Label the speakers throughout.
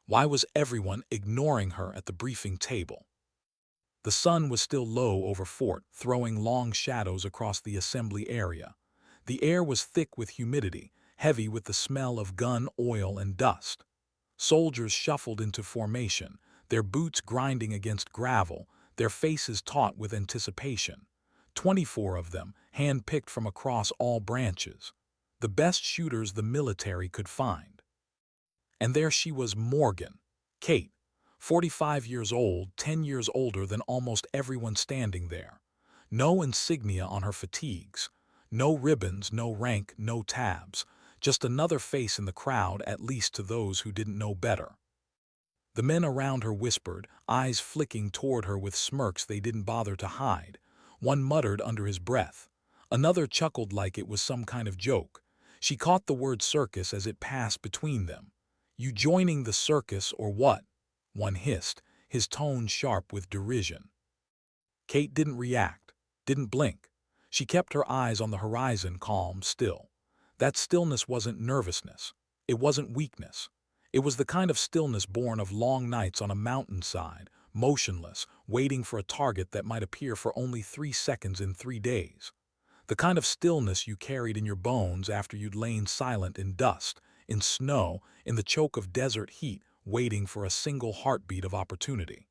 Speaker 1: Why was everyone ignoring her at the briefing table? The sun was still low over Fort, throwing long shadows across the assembly area. The air was thick with humidity, heavy with the smell of gun oil and dust. Soldiers shuffled into formation, their boots grinding against gravel, their faces taut with anticipation. 24 of them, hand-picked from across all branches. The best shooters the military could find. And there she was, Morgan, Kate, 45 years old, 10 years older than almost everyone standing there. No insignia on her fatigues, no ribbons, no rank, no tabs, just another face in the crowd, at least to those who didn't know better. The men around her whispered, eyes flicking toward her with smirks they didn't bother to hide. One muttered under his breath. Another chuckled like it was some kind of joke. She caught the word circus as it passed between them. "You joining the circus or what?" one hissed, his tone sharp with derision. Kate didn't react, didn't blink. She kept her eyes on the horizon, calm, still. That stillness wasn't nervousness. It wasn't weakness. It was the kind of stillness born of long nights on a mountainside, motionless, waiting for a target that might appear for only 3 seconds in 3 days. The kind of stillness you carried in your bones after you'd lain silent in dust, in snow, in the choke of desert heat, waiting for a single heartbeat of opportunity.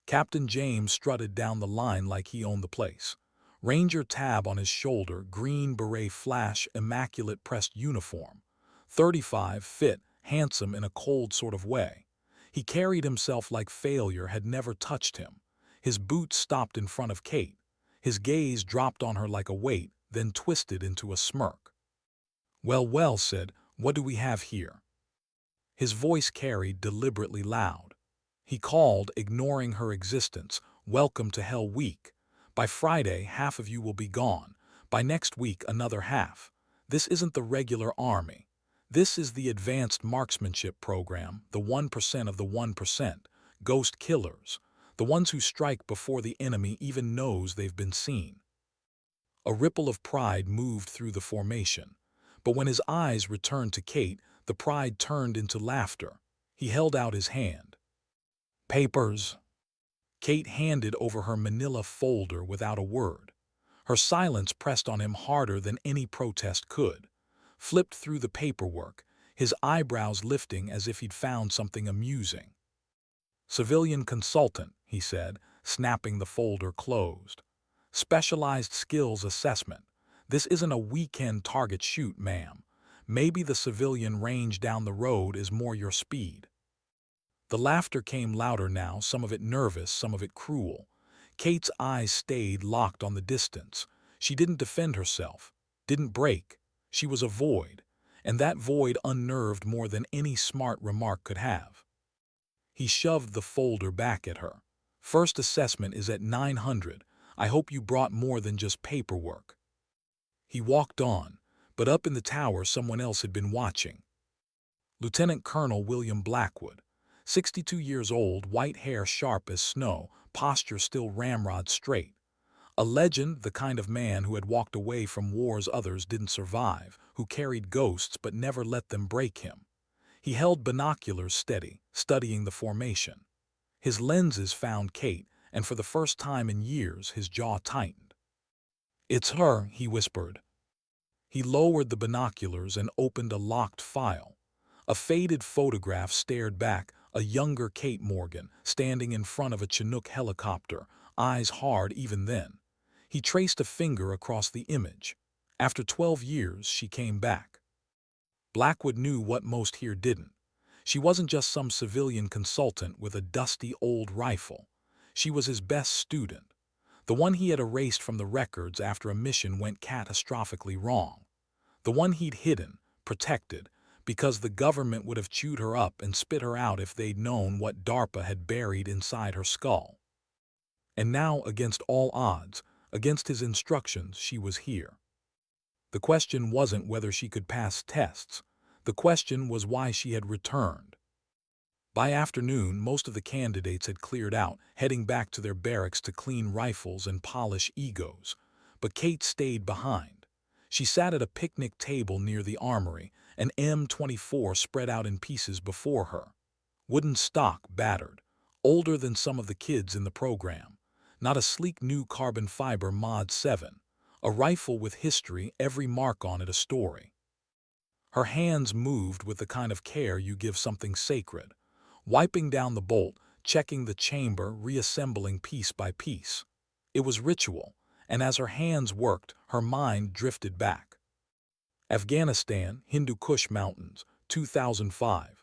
Speaker 1: Captain James strutted down the line like he owned the place. Ranger tab on his shoulder, green beret flash, immaculate pressed uniform. 35, fit, handsome in a cold sort of way. He carried himself like failure had never touched him. His boots stopped in front of Kate. His gaze dropped on her like a weight, then twisted into a smirk. "Well, well," said, "what do we have here?" His voice carried deliberately loud. He called, ignoring her existence, "Welcome to Hell Week. By Friday, half of you will be gone. By next week, another half. This isn't the regular army. This is the advanced marksmanship program, the 1% of the 1%, ghost killers, the ones who strike before the enemy even knows they've been seen." A ripple of pride moved through the formation. But when his eyes returned to Kate, the pride turned into laughter. He held out his hand. "Papers." Kate handed over her manila folder without a word. Her silence pressed on him harder than any protest could. Flipped through the paperwork, his eyebrows lifting as if he'd found something amusing. "Civilian consultant," he said, snapping the folder closed. "Specialized skills assessment. This isn't a weekend target shoot, ma'am. Maybe the civilian range down the road is more your speed." The laughter came louder now, some of it nervous, some of it cruel. Kate's eyes stayed locked on the distance. She didn't defend herself, didn't break. She was a void, and that void unnerved more than any smart remark could have. He shoved the folder back at her. "First assessment is at 900. I hope you brought more than just paperwork." He walked on, but up in the tower someone else had been watching. Lieutenant Colonel William Blackwood, 62 years old, white hair sharp as snow, posture still ramrod straight. A legend, the kind of man who had walked away from wars others didn't survive, who carried ghosts but never let them break him. He held binoculars steady, studying the formation. His lenses found Kate, and for the first time in years his jaw tightened. "It's her," he whispered. He lowered the binoculars and opened a locked file. A faded photograph stared back, a younger Kate Morgan, standing in front of a Chinook helicopter, eyes hard even then. He traced a finger across the image. After 12 years, she came back. Blackwood knew what most here didn't. She wasn't just some civilian consultant with a dusty old rifle. She was his best student, the one he had erased from the records after a mission went catastrophically wrong, the one he'd hidden, protected, because the government would have chewed her up and spit her out if they'd known what DARPA had buried inside her skull. And now, against all odds, against his instructions, she was here. The question wasn't whether she could pass tests. The question was why she had returned. By afternoon, most of the candidates had cleared out, heading back to their barracks to clean rifles and polish egos. But Kate stayed behind. She sat at a picnic table near the armory, an M24 spread out in pieces before her. Wooden stock battered, older than some of the kids in the program. Not a sleek new carbon fiber Mod 7. A rifle with history, every mark on it a story. Her hands moved with the kind of care you give something sacred, wiping down the bolt, checking the chamber, reassembling piece by piece. It was ritual, and as her hands worked, her mind drifted back. Afghanistan, Hindu Kush Mountains, 2005.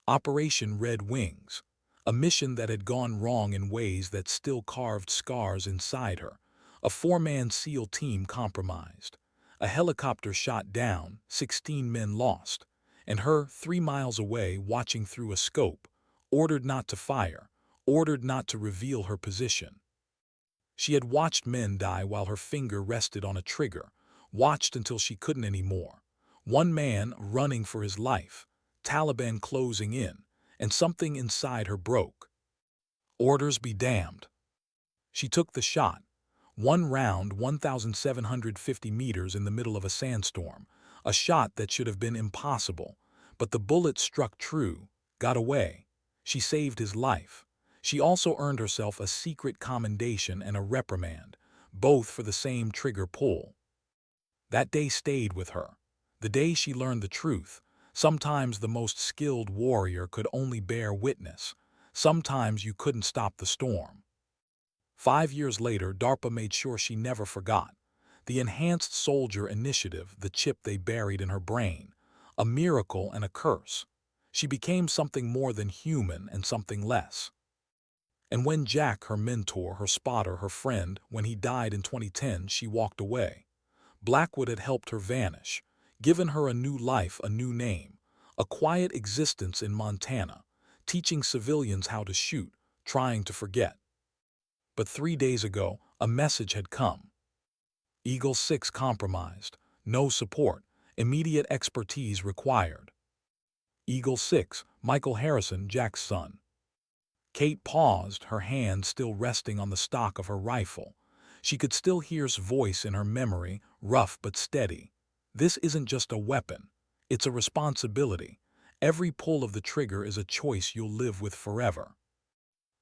Speaker 1: Operation Red Wings, a mission that had gone wrong in ways that still carved scars inside her. A four-man SEAL team compromised. A helicopter shot down, 16 men lost. And her, 3 miles away, watching through a scope, ordered not to fire, ordered not to reveal her position. She had watched men die while her finger rested on a trigger, watched until she couldn't anymore. One man running for his life, Taliban closing in, and something inside her broke. Orders be damned. She took the shot. One round, 1,750 meters in the middle of a sandstorm. A shot that should have been impossible. But the bullet struck true, got away. She saved his life. She also earned herself a secret commendation and a reprimand, both for the same trigger pull. That day stayed with her. The day she learned the truth. Sometimes the most skilled warrior could only bear witness. Sometimes you couldn't stop the storm. 5 years later, DARPA made sure she never forgot. The Enhanced Soldier Initiative, the chip they buried in her brain. A miracle and a curse. She became something more than human and something less. And when Jack, her mentor, her spotter, her friend, when he died in 2010, she walked away. Blackwood had helped her vanish, given her a new life, a new name, a quiet existence in Montana, teaching civilians how to shoot, trying to forget. But 3 days ago, a message had come. Eagle 6 compromised, no support, immediate expertise required. Eagle 6, Michael Harrison, Jack's son. Kate paused, her hand still resting on the stock of her rifle. She could still hear his voice in her memory, rough but steady. This isn't just a weapon. It's a responsibility. Every pull of the trigger is a choice you'll live with forever.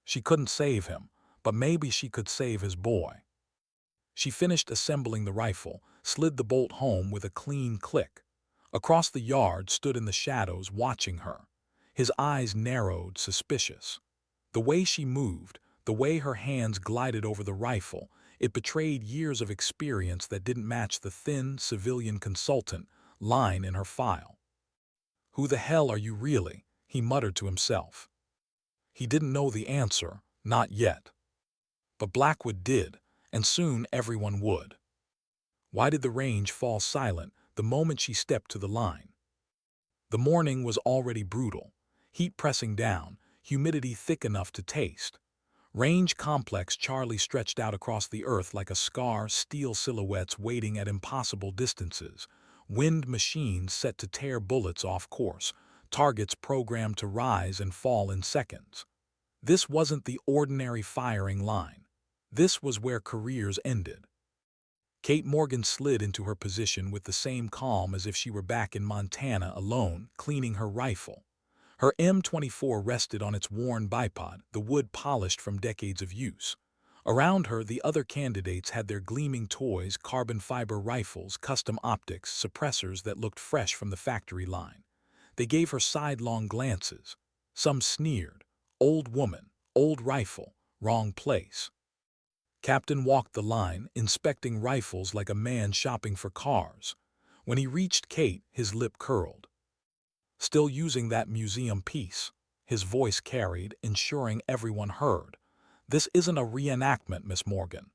Speaker 1: She couldn't save him, but maybe she could save his boy. She finished assembling the rifle, slid the bolt home with a clean click. Across the yard stood in the shadows watching her. His eyes narrowed, suspicious. The way she moved, the way her hands glided over the rifle, it betrayed years of experience that didn't match the thin, civilian consultant line in her file. "Who the hell are you really?" he muttered to himself. He didn't know the answer, not yet. But Blackwood did, and soon everyone would. Why did the range fall silent the moment she stepped to the line? The morning was already brutal, heat pressing down, humidity thick enough to taste. Range complex Charlie stretched out across the earth like a scar, steel silhouettes waiting at impossible distances, wind machines set to tear bullets off course, targets programmed to rise and fall in seconds. This wasn't the ordinary firing line. This was where careers ended. Kate Morgan slid into her position with the same calm as if she were back in Montana alone, cleaning her rifle. Her M24 rested on its worn bipod, the wood polished from decades of use. Around her, the other candidates had their gleaming toys, carbon fiber rifles, custom optics, suppressors that looked fresh from the factory line. They gave her sidelong glances. Some sneered. Old woman, old rifle, wrong place. Captain walked the line, inspecting rifles like a man shopping for cars. When he reached Kate, his lip curled. "Still using that museum piece," his voice carried, ensuring everyone heard. "This isn't a reenactment, Miss Morgan."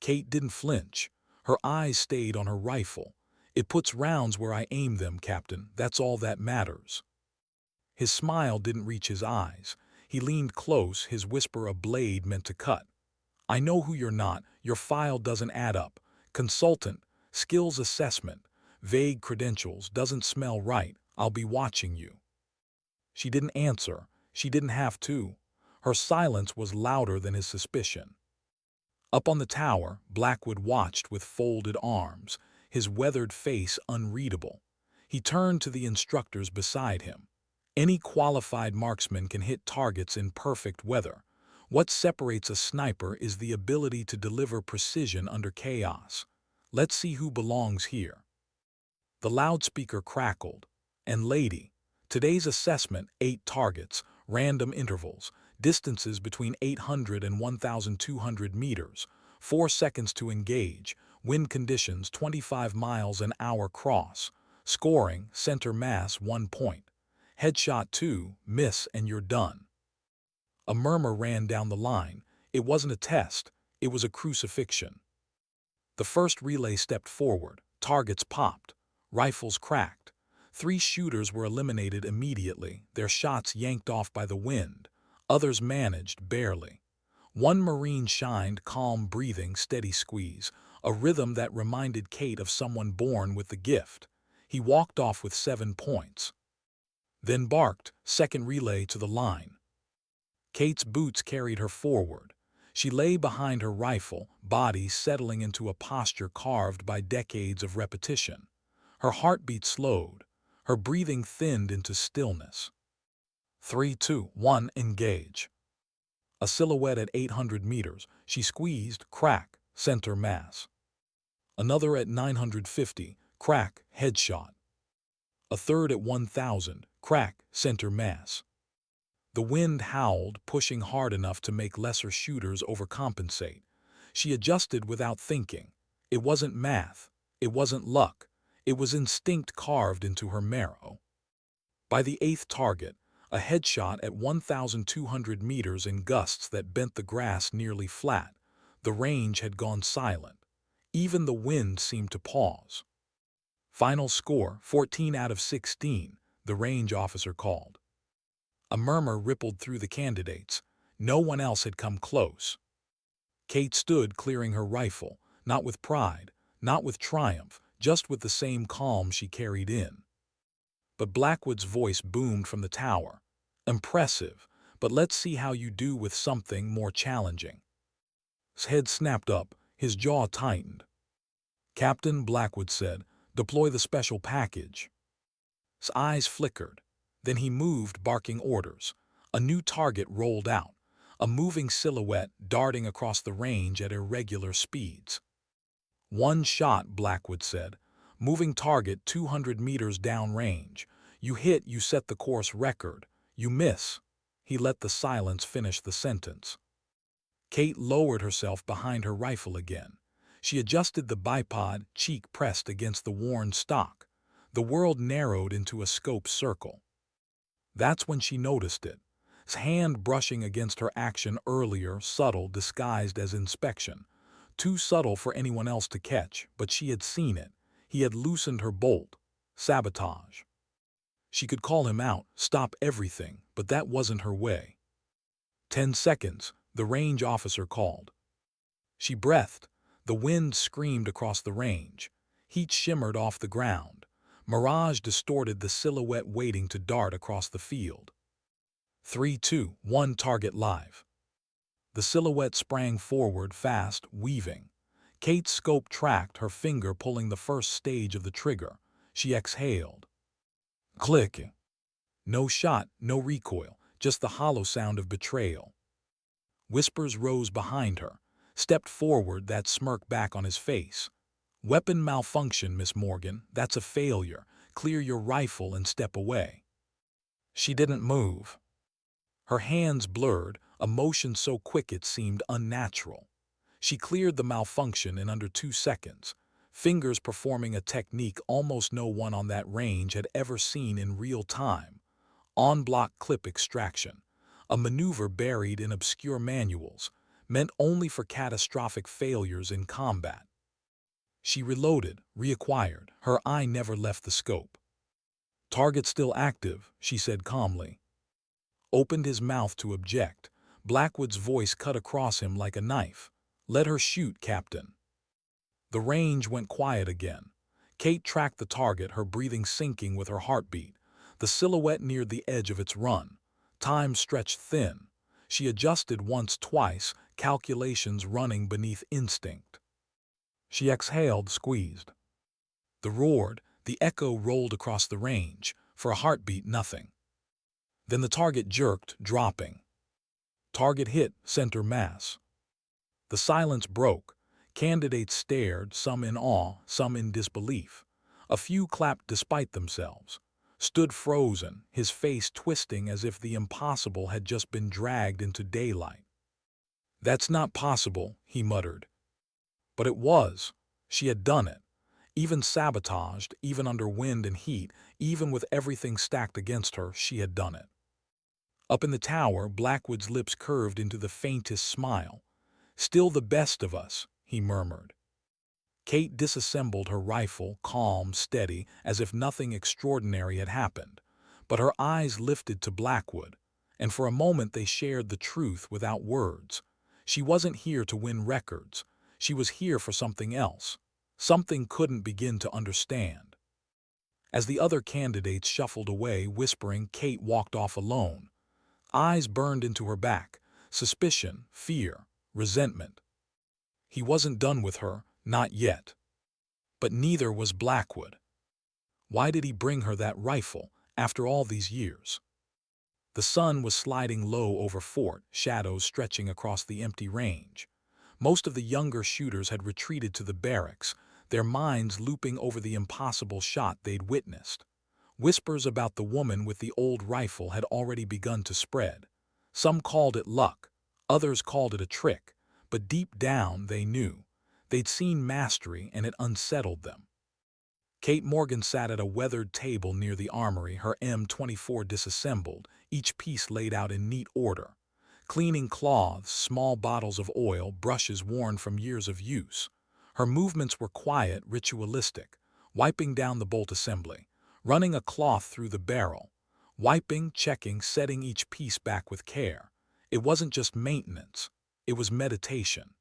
Speaker 1: Kate didn't flinch. Her eyes stayed on her rifle. "It puts rounds where I aim them, Captain. That's all that matters." His smile didn't reach his eyes. He leaned close, his whisper a blade meant to cut. "I know who you're not. Your file doesn't add up. Consultant, skills assessment, vague credentials, doesn't smell right. I'll be watching you." She didn't answer. She didn't have to. Her silence was louder than his suspicion. Up on the tower, Blackwood watched with folded arms, his weathered face unreadable. He turned to the instructors beside him. Any qualified marksman can hit targets in perfect weather. What separates a sniper is the ability to deliver precision under chaos. Let's see who belongs here. The loudspeaker crackled. And lady, today's assessment: 8 targets, random intervals, distances between 800 and 1,200 meters, 4 seconds to engage, wind conditions 25 miles an hour cross, scoring, center mass 1 point. Headshot 2, miss and you're done. A murmur ran down the line. It wasn't a test, it was a crucifixion. The first relay stepped forward, targets popped, rifles cracked. 3 shooters were eliminated immediately, their shots yanked off by the wind. Others managed, barely. One Marine shined, calm breathing, steady squeeze, a rhythm that reminded Kate of someone born with the gift. He walked off with 7 points. Then barked, second relay to the line. Kate's boots carried her forward. She lay behind her rifle, body settling into a posture carved by decades of repetition. Her heartbeat slowed. Her breathing thinned into stillness. 3, 2, 1, engage. A silhouette at 800 meters. She squeezed, crack, center mass. Another at 950, crack, headshot. A third at 1,000, crack, center mass. The wind howled, pushing hard enough to make lesser shooters overcompensate. She adjusted without thinking. It wasn't math. It wasn't luck. It was instinct carved into her marrow. By the 8th target, a headshot at 1,200 meters in gusts that bent the grass nearly flat, the range had gone silent. Even the wind seemed to pause. Final score, 14 out of 16, the range officer called. A murmur rippled through the candidates. No one else had come close. Kate stood clearing her rifle, not with pride, not with triumph, just with the same calm she carried in. But Blackwood's voice boomed from the tower. Impressive, but let's see how you do with something more challenging. His head snapped up, his jaw tightened. Captain, Blackwood said, deploy the special package. His eyes flickered. Then he moved, barking orders. A new target rolled out, a moving silhouette darting across the range at irregular speeds. 1 shot, Blackwood said. Moving target 200 meters downrange. You hit, you set the course record. You miss. He let the silence finish the sentence. Kate lowered herself behind her rifle again. She adjusted the bipod, cheek pressed against the worn stock. The world narrowed into a scope circle. That's when she noticed it. His hand brushing against her action earlier, subtle, disguised as inspection. Too subtle for anyone else to catch, but she had seen it. He had loosened her bolt. Sabotage. She could call him out, stop everything, but that wasn't her way. 10 seconds, the range officer called. She breathed. The wind screamed across the range. Heat shimmered off the ground. Mirage distorted the silhouette waiting to dart across the field. 3, 2, 1, target live. The silhouette sprang forward fast, weaving. Kate's scope tracked, her finger pulling the first stage of the trigger. She exhaled. Click. No shot, no recoil, just the hollow sound of betrayal. Whispers rose behind her. Stepped forward, that smirk back on his face. Weapon malfunction, Miss Morgan. That's a failure. Clear your rifle and step away. She didn't move. Her hands blurred, a motion so quick it seemed unnatural. She cleared the malfunction in under 2 seconds, fingers performing a technique almost no one on that range had ever seen in real time. On-block clip extraction, a maneuver buried in obscure manuals, meant only for catastrophic failures in combat. She reloaded, reacquired, her eye never left the scope. Target still active, she said calmly. Opened his mouth to object. Blackwood's voice cut across him like a knife. Let her shoot, Captain. The range went quiet again. Kate tracked the target, her breathing sinking with her heartbeat. The silhouette neared the edge of its run. Time stretched thin. She adjusted once, twice, calculations running beneath instinct. She exhaled, squeezed. The echo rolled across the range. For a heartbeat, nothing. Then the target jerked, dropping. Target hit, center mass. The silence broke. Candidates stared, some in awe, some in disbelief. A few clapped despite themselves. Stood frozen, his face twisting as if the impossible had just been dragged into daylight. "That's not possible," he muttered. But it was. She had done it. Even sabotaged, even under wind and heat, even with everything stacked against her, she had done it. Up in the tower, Blackwood's lips curved into the faintest smile. "Still the best of us," he murmured. Kate disassembled her rifle, calm, steady, as if nothing extraordinary had happened. But her eyes lifted to Blackwood, and for a moment they shared the truth without words. She wasn't here to win records. She was here for something else. Something couldn't begin to understand. As the other candidates shuffled away, whispering, Kate walked off alone. Eyes burned into her back. Suspicion, fear, resentment. He wasn't done with her, not yet. But neither was Blackwood. Why did he bring her that rifle, after all these years? The sun was sliding low over Fort, shadows stretching across the empty range. Most of the younger shooters had retreated to the barracks, their minds looping over the impossible shot they'd witnessed. Whispers about the woman with the old rifle had already begun to spread. Some called it luck, others called it a trick, but deep down they knew. They'd seen mastery and it unsettled them. Kate Morgan sat at a weathered table near the armory, her M24 disassembled, each piece laid out in neat order. Cleaning cloths, small bottles of oil, brushes worn from years of use. Her movements were quiet, ritualistic, wiping down the bolt assembly, running a cloth through the barrel, wiping, checking, setting each piece back with care. It wasn't just maintenance, it was meditation.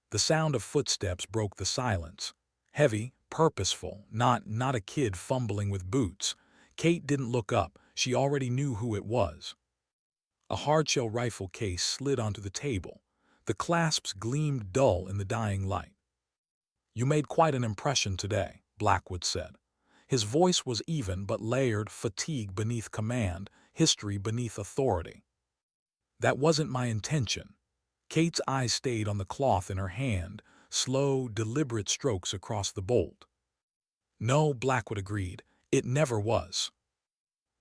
Speaker 1: The sound of footsteps broke the silence. Heavy, purposeful, not a kid fumbling with boots. Kate didn't look up, she already knew who it was. A hardshell rifle case slid onto the table. The clasps gleamed dull in the dying light. "You made quite an impression today," Blackwood said. His voice was even but layered, fatigue beneath command, history beneath authority. "That wasn't my intention." Kate's eyes stayed on the cloth in her hand, slow, deliberate strokes across the bolt. "No," Blackwood agreed, "it never was."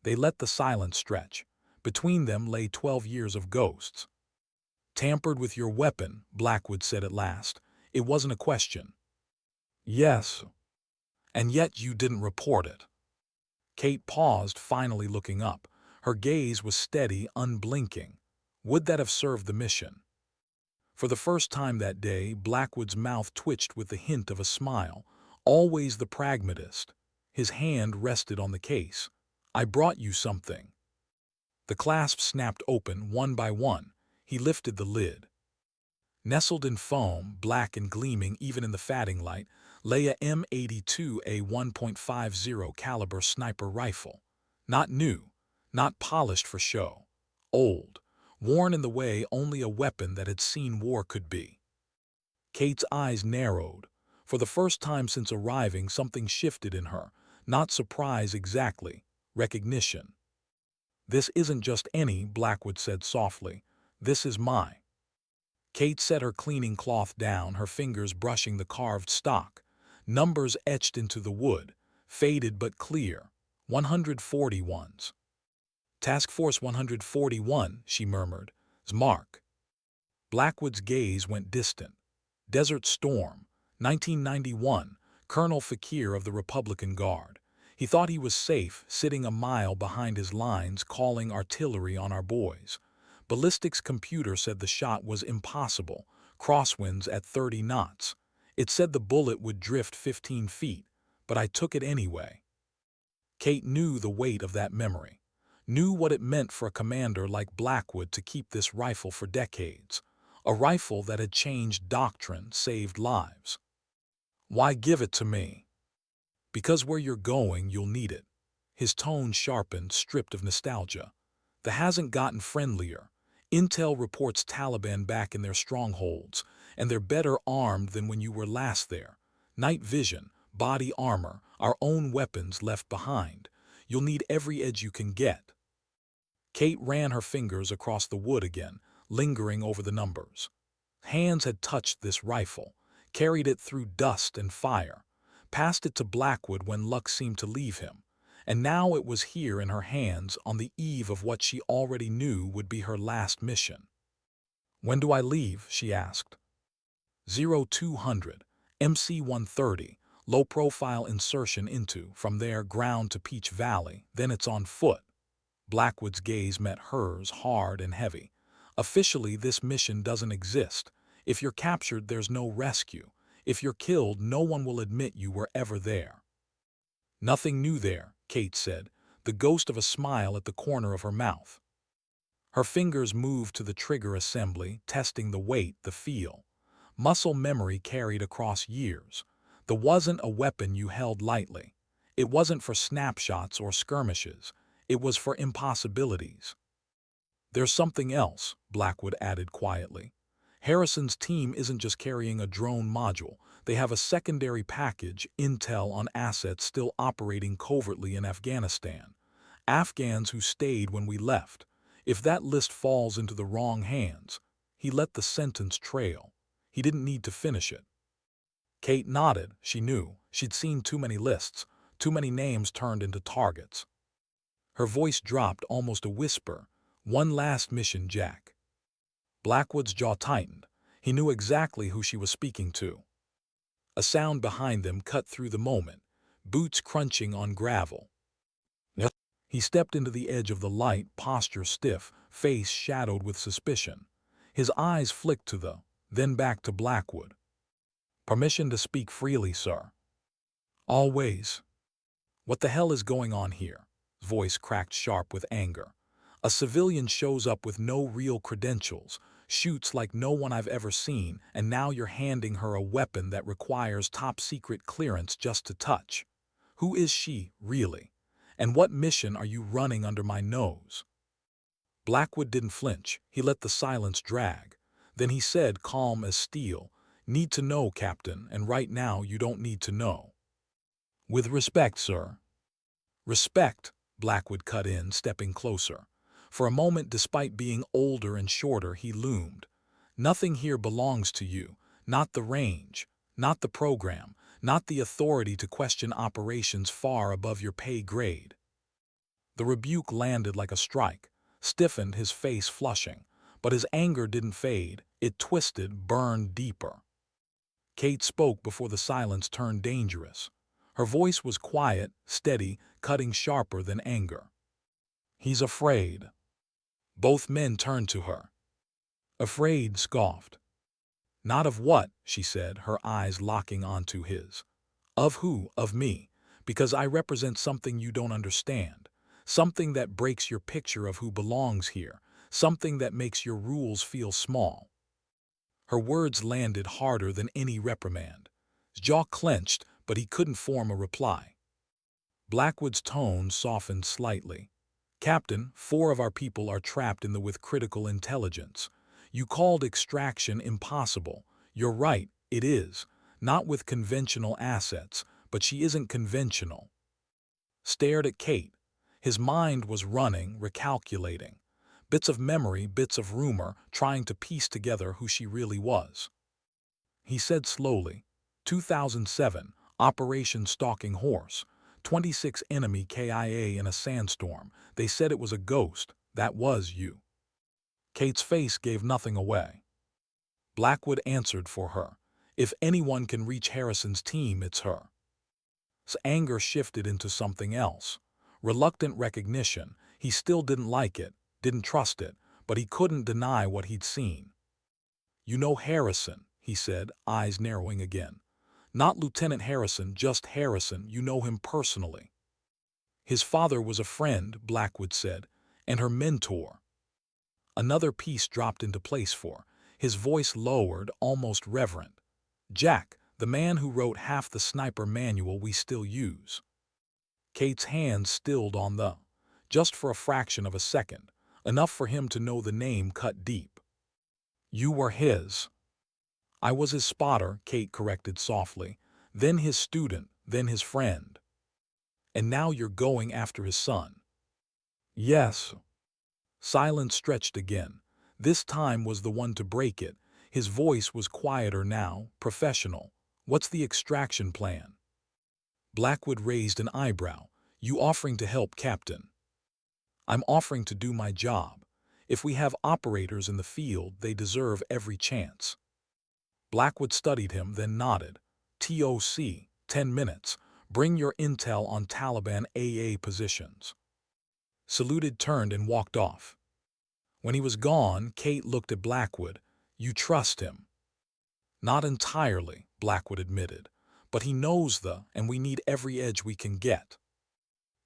Speaker 1: They let the silence stretch. Between them lay 12 years of ghosts. "Tampered with your weapon," Blackwood said at last. "It wasn't a question." "Yes." "And yet you didn't report it." Kate paused, finally looking up. Her gaze was steady, unblinking. Would that have served the mission? For the first time that day, Blackwood's mouth twitched with the hint of a smile. Always the pragmatist. His hand rested on the case. "I brought you something." The clasps snapped open, one by one. He lifted the lid. Nestled in foam, black and gleaming even in the fading light, lay a M82A 1.50 caliber sniper rifle. Not new, not polished for show. Old, worn in the way only a weapon that had seen war could be. Kate's eyes narrowed. For the first time since arriving, something shifted in her. Not surprise exactly, recognition. "This isn't just any," Blackwood said softly. "This is my." Kate set her cleaning cloth down, her fingers brushing the carved stock. Numbers etched into the wood, faded but clear. 141s. "Task Force 141, she murmured. "Mark." Blackwood's gaze went distant. Desert Storm, 1991, Colonel Fakir of the Republican Guard. He thought he was safe, sitting a mile behind his lines, calling artillery on our boys. Ballistics computer said the shot was impossible, crosswinds at 30 knots. It said the bullet would drift 15 feet, but I took it anyway. Kate knew the weight of that memory, knew what it meant for a commander like Blackwood to keep this rifle for decades, a rifle that had changed doctrine, saved lives. "Why give it to me?" "Because where you're going, you'll need it." His tone sharpened, stripped of nostalgia. "The hasn't gotten friendlier. Intel reports Taliban back in their strongholds, and they're better armed than when you were last there. Night vision, body armor, our own weapons left behind. You'll need every edge you can get." Kate ran her fingers across the wood again, lingering over the numbers. Hands had touched this rifle, carried it through dust and fire, passed it to Blackwood when luck seemed to leave him, and now it was here in her hands on the eve of what she already knew would be her last mission. "When do I leave?" she asked. 0200, MC 130, low-profile insertion into, from there ground to Peach Valley, then it's on foot. Blackwood's gaze met hers, hard and heavy. "Officially, this mission doesn't exist. If you're captured, there's no rescue. If you're killed, no one will admit you were ever there." "Nothing new there," Kate said, the ghost of a smile at the corner of her mouth. Her fingers moved to the trigger assembly, testing the weight, the feel. Muscle memory carried across years. There wasn't a weapon you held lightly. It wasn't for snapshots or skirmishes. It was for impossibilities. "There's something else," Blackwood added quietly. "Harrison's team isn't just carrying a drone module. They have a secondary package, intel on assets still operating covertly in Afghanistan. Afghans who stayed when we left. If that list falls into the wrong hands..." He let the sentence trail. He didn't need to finish it. Kate nodded. She knew. She'd seen too many lists, too many names turned into targets. Her voice dropped almost a whisper. "One last mission, Jack." Blackwood's jaw tightened. He knew exactly who she was speaking to. A sound behind them cut through the moment, boots crunching on gravel. Yep. He stepped into the edge of the light, posture stiff, face shadowed with suspicion. His eyes flicked to then back to Blackwood. "Permission to speak freely, sir." "Always." "What the hell is going on here?" His voice cracked sharp with anger. "A civilian shows up with no real credentials, shoots like no one I've ever seen, and now you're handing her a weapon that requires top-secret clearance just to touch. Who is she, really? And what mission are you running under my nose?" Blackwood didn't flinch. He let the silence drag. Then he said, calm as steel, "Need to know, Captain, and right now you don't need to know." "With respect, sir." "Respect," Blackwood cut in, stepping closer. For a moment, despite being older and shorter, he loomed. "Nothing here belongs to you. Not the range, not the program, not the authority to question operations far above your pay grade." The rebuke landed like a strike, stiffened, his face flushing. But his anger didn't fade. It twisted, burned deeper. Kate spoke before the silence turned dangerous. Her voice was quiet, steady, cutting sharper than anger. "He's afraid." Both men turned to her. "Afraid," scoffed. "Not of what?" she said, her eyes locking onto his. "Of who? Of me. Because I represent something you don't understand. Something that breaks your picture of who belongs here. Something that makes your rules feel small." Her words landed harder than any reprimand. His jaw clenched, but he couldn't form a reply. Blackwood's tone softened slightly. "Captain, 4 of our people are trapped in the with critical intelligence. You called extraction impossible. You're right, it is. Not with conventional assets, but she isn't conventional." Stared at Kate. His mind was running, recalculating. Bits of memory, bits of rumor, trying to piece together who she really was. He said slowly, 2007, Operation Stalking Horse. 26 enemy KIA in a sandstorm. They said it was a ghost. That was you. Kate's face gave nothing away. Blackwood answered for her. "If anyone can reach Harrison's team, it's her." His anger shifted into something else. Reluctant recognition. He still didn't like it, didn't trust it, but he couldn't deny what he'd seen. "You know Harrison," he said, eyes narrowing again. "Not Lieutenant Harrison, just Harrison. You know him personally." "His father was a friend," Blackwood said, "and her mentor." Another piece dropped into place for. His voice lowered, almost reverent. "Jack, the man who wrote half the sniper manual we still use." Kate's hands stilled on just for a fraction of a second, enough for him to know the name cut deep. "You were his." "I was his spotter," Kate corrected softly, "then his student, then his friend." "And now you're going after his son." "Yes." Silence stretched again. This time was the one to break it. His voice was quieter now, professional. "What's the extraction plan?" Blackwood raised an eyebrow. "You offering to help, Captain?" "I'm offering to do my job. If we have operators in the field, they deserve every chance." Blackwood studied him, then nodded. "TOC, 10 minutes. Bring your intel on Taliban AA positions." Saluted, turned, and walked off. When he was gone, Kate looked at Blackwood. "You trust him?" "Not entirely," Blackwood admitted. "But he knows and we need every edge we can get."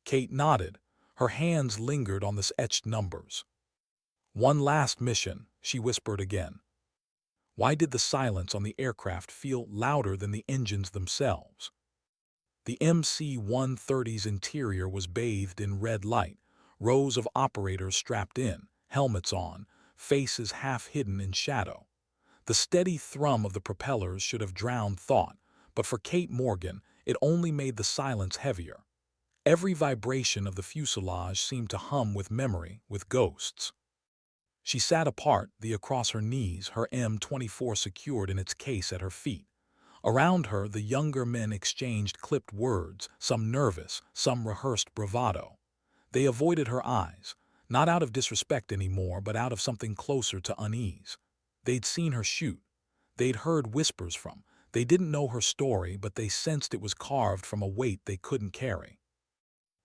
Speaker 1: Kate nodded. Her hands lingered on the etched numbers. "One last mission," she whispered again. Why did the silence on the aircraft feel louder than the engines themselves? The MC-130's interior was bathed in red light, rows of operators strapped in, helmets on, faces half hidden in shadow. The steady thrum of the propellers should have drowned thought, but for Kate Morgan, it only made the silence heavier. Every vibration of the fuselage seemed to hum with memory, with ghosts. She sat apart, across her knees, her M24 secured in its case at her feet. Around her, the younger men exchanged clipped words, some nervous, some rehearsed bravado. They avoided her eyes, not out of disrespect anymore, but out of something closer to unease. They'd seen her shoot. They'd heard whispers from. They didn't know her story, but they sensed it was carved from a weight they couldn't carry.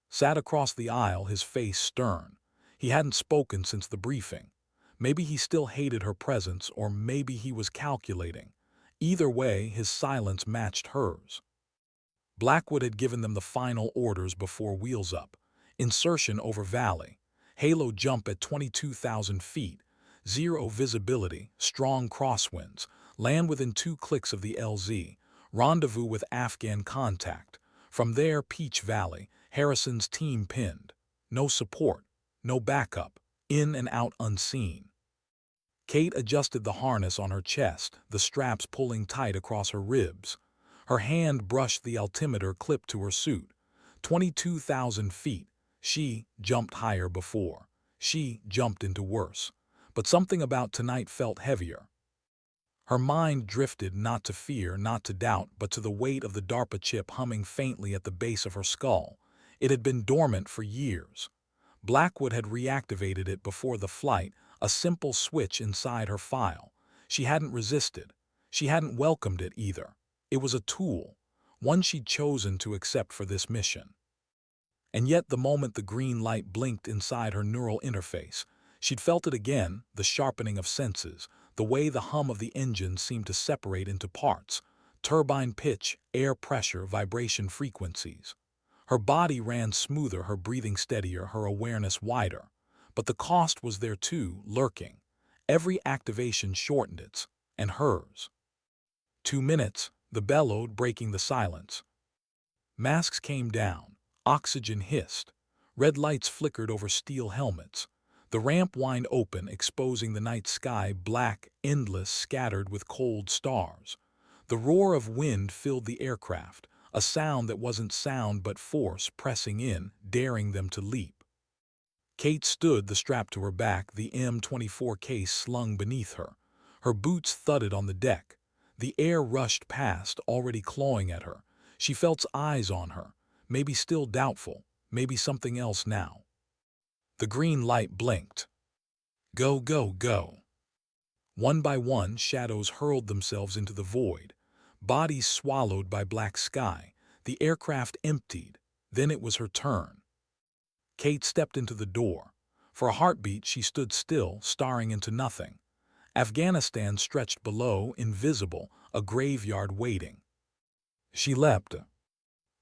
Speaker 1: Sat across the aisle, his face stern. He hadn't spoken since the briefing. Maybe he still hated her presence, or maybe he was calculating. Either way, his silence matched hers. Blackwood had given them the final orders before wheels up. Insertion over valley. Halo jump at 22,000 feet. Zero visibility, strong crosswinds. Land within 2 clicks of the LZ. Rendezvous with Afghan contact. From there, Peach Valley. Harrison's team pinned. No support. No backup. In and out unseen. Kate adjusted the harness on her chest, the straps pulling tight across her ribs. Her hand brushed the altimeter clipped to her suit. 22,000 feet. She jumped higher before. She jumped into worse. But something about tonight felt heavier. Her mind drifted not to fear, not to doubt, but to the weight of the DARPA chip humming faintly at the base of her skull. It had been dormant for years. Blackwood had reactivated it before the flight, a simple switch inside her file. She hadn't resisted. She hadn't welcomed it either. It was a tool, one she'd chosen to accept for this mission. And yet the moment the green light blinked inside her neural interface, she'd felt it again, the sharpening of senses, the way the hum of the engine seemed to separate into parts, turbine pitch, air pressure, vibration frequencies. Her body ran smoother, her breathing steadier, her awareness wider. But the cost was there too, lurking. Every activation shortened its, and hers. 2 minutes, the bellowed, breaking the silence. Masks came down. Oxygen hissed. Red lights flickered over steel helmets. The ramp whined open, exposing the night sky, black, endless, scattered with cold stars. The roar of wind filled the aircraft, a sound that wasn't sound but force pressing in, daring them to leap. Kate stood, the strap to her back, the M24 case slung beneath her. Her boots thudded on the deck. The air rushed past, already clawing at her. She felt eyes on her, maybe still doubtful, maybe something else now. The green light blinked. Go, go, go. One by one, shadows hurled themselves into the void. Bodies swallowed by black sky. The aircraft emptied. Then it was her turn. Kate stepped into the door. For a heartbeat, she stood still, staring into nothing. Afghanistan stretched below, invisible, a graveyard waiting. She leapt.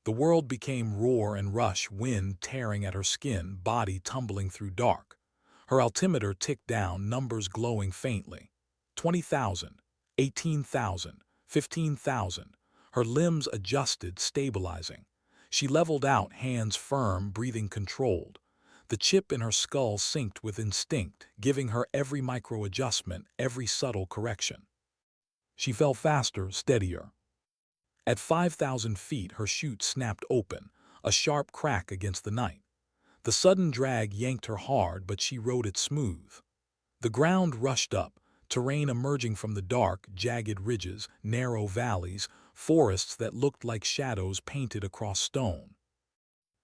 Speaker 1: The world became roar and rush, wind tearing at her skin, body tumbling through dark. Her altimeter ticked down, numbers glowing faintly. 20,000, 18,000, 15,000. Her limbs adjusted, stabilizing. She leveled out, hands firm, breathing controlled. The chip in her skull synced with instinct, giving her every micro-adjustment, every subtle correction. She fell faster, steadier. At 5,000 feet, her chute snapped open, a sharp crack against the night. The sudden drag yanked her hard, but she rode it smooth. The ground rushed up, terrain emerging from the dark, jagged ridges, narrow valleys, forests that looked like shadows painted across stone.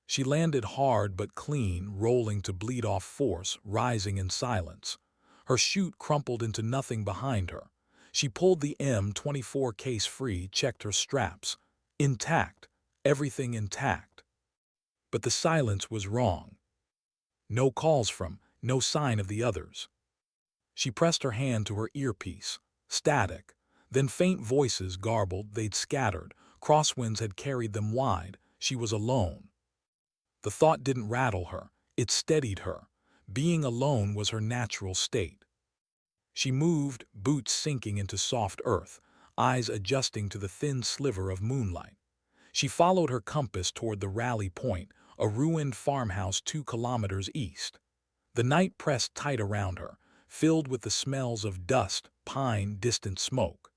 Speaker 1: She landed hard but clean, rolling to bleed off force, rising in silence. Her chute crumpled into nothing behind her. She pulled the M24 case free, checked her straps. Intact. Everything intact. But the silence was wrong. No calls from, no sign of the others. She pressed her hand to her earpiece. Static. Then faint voices garbled, they'd scattered. Crosswinds had carried them wide. She was alone. The thought didn't rattle her. It steadied her. Being alone was her natural state. She moved, boots sinking into soft earth, eyes adjusting to the thin sliver of moonlight. She followed her compass toward the rally point, a ruined farmhouse 2 kilometers east. The night pressed tight around her, filled with the smells of dust, pine, distant smoke.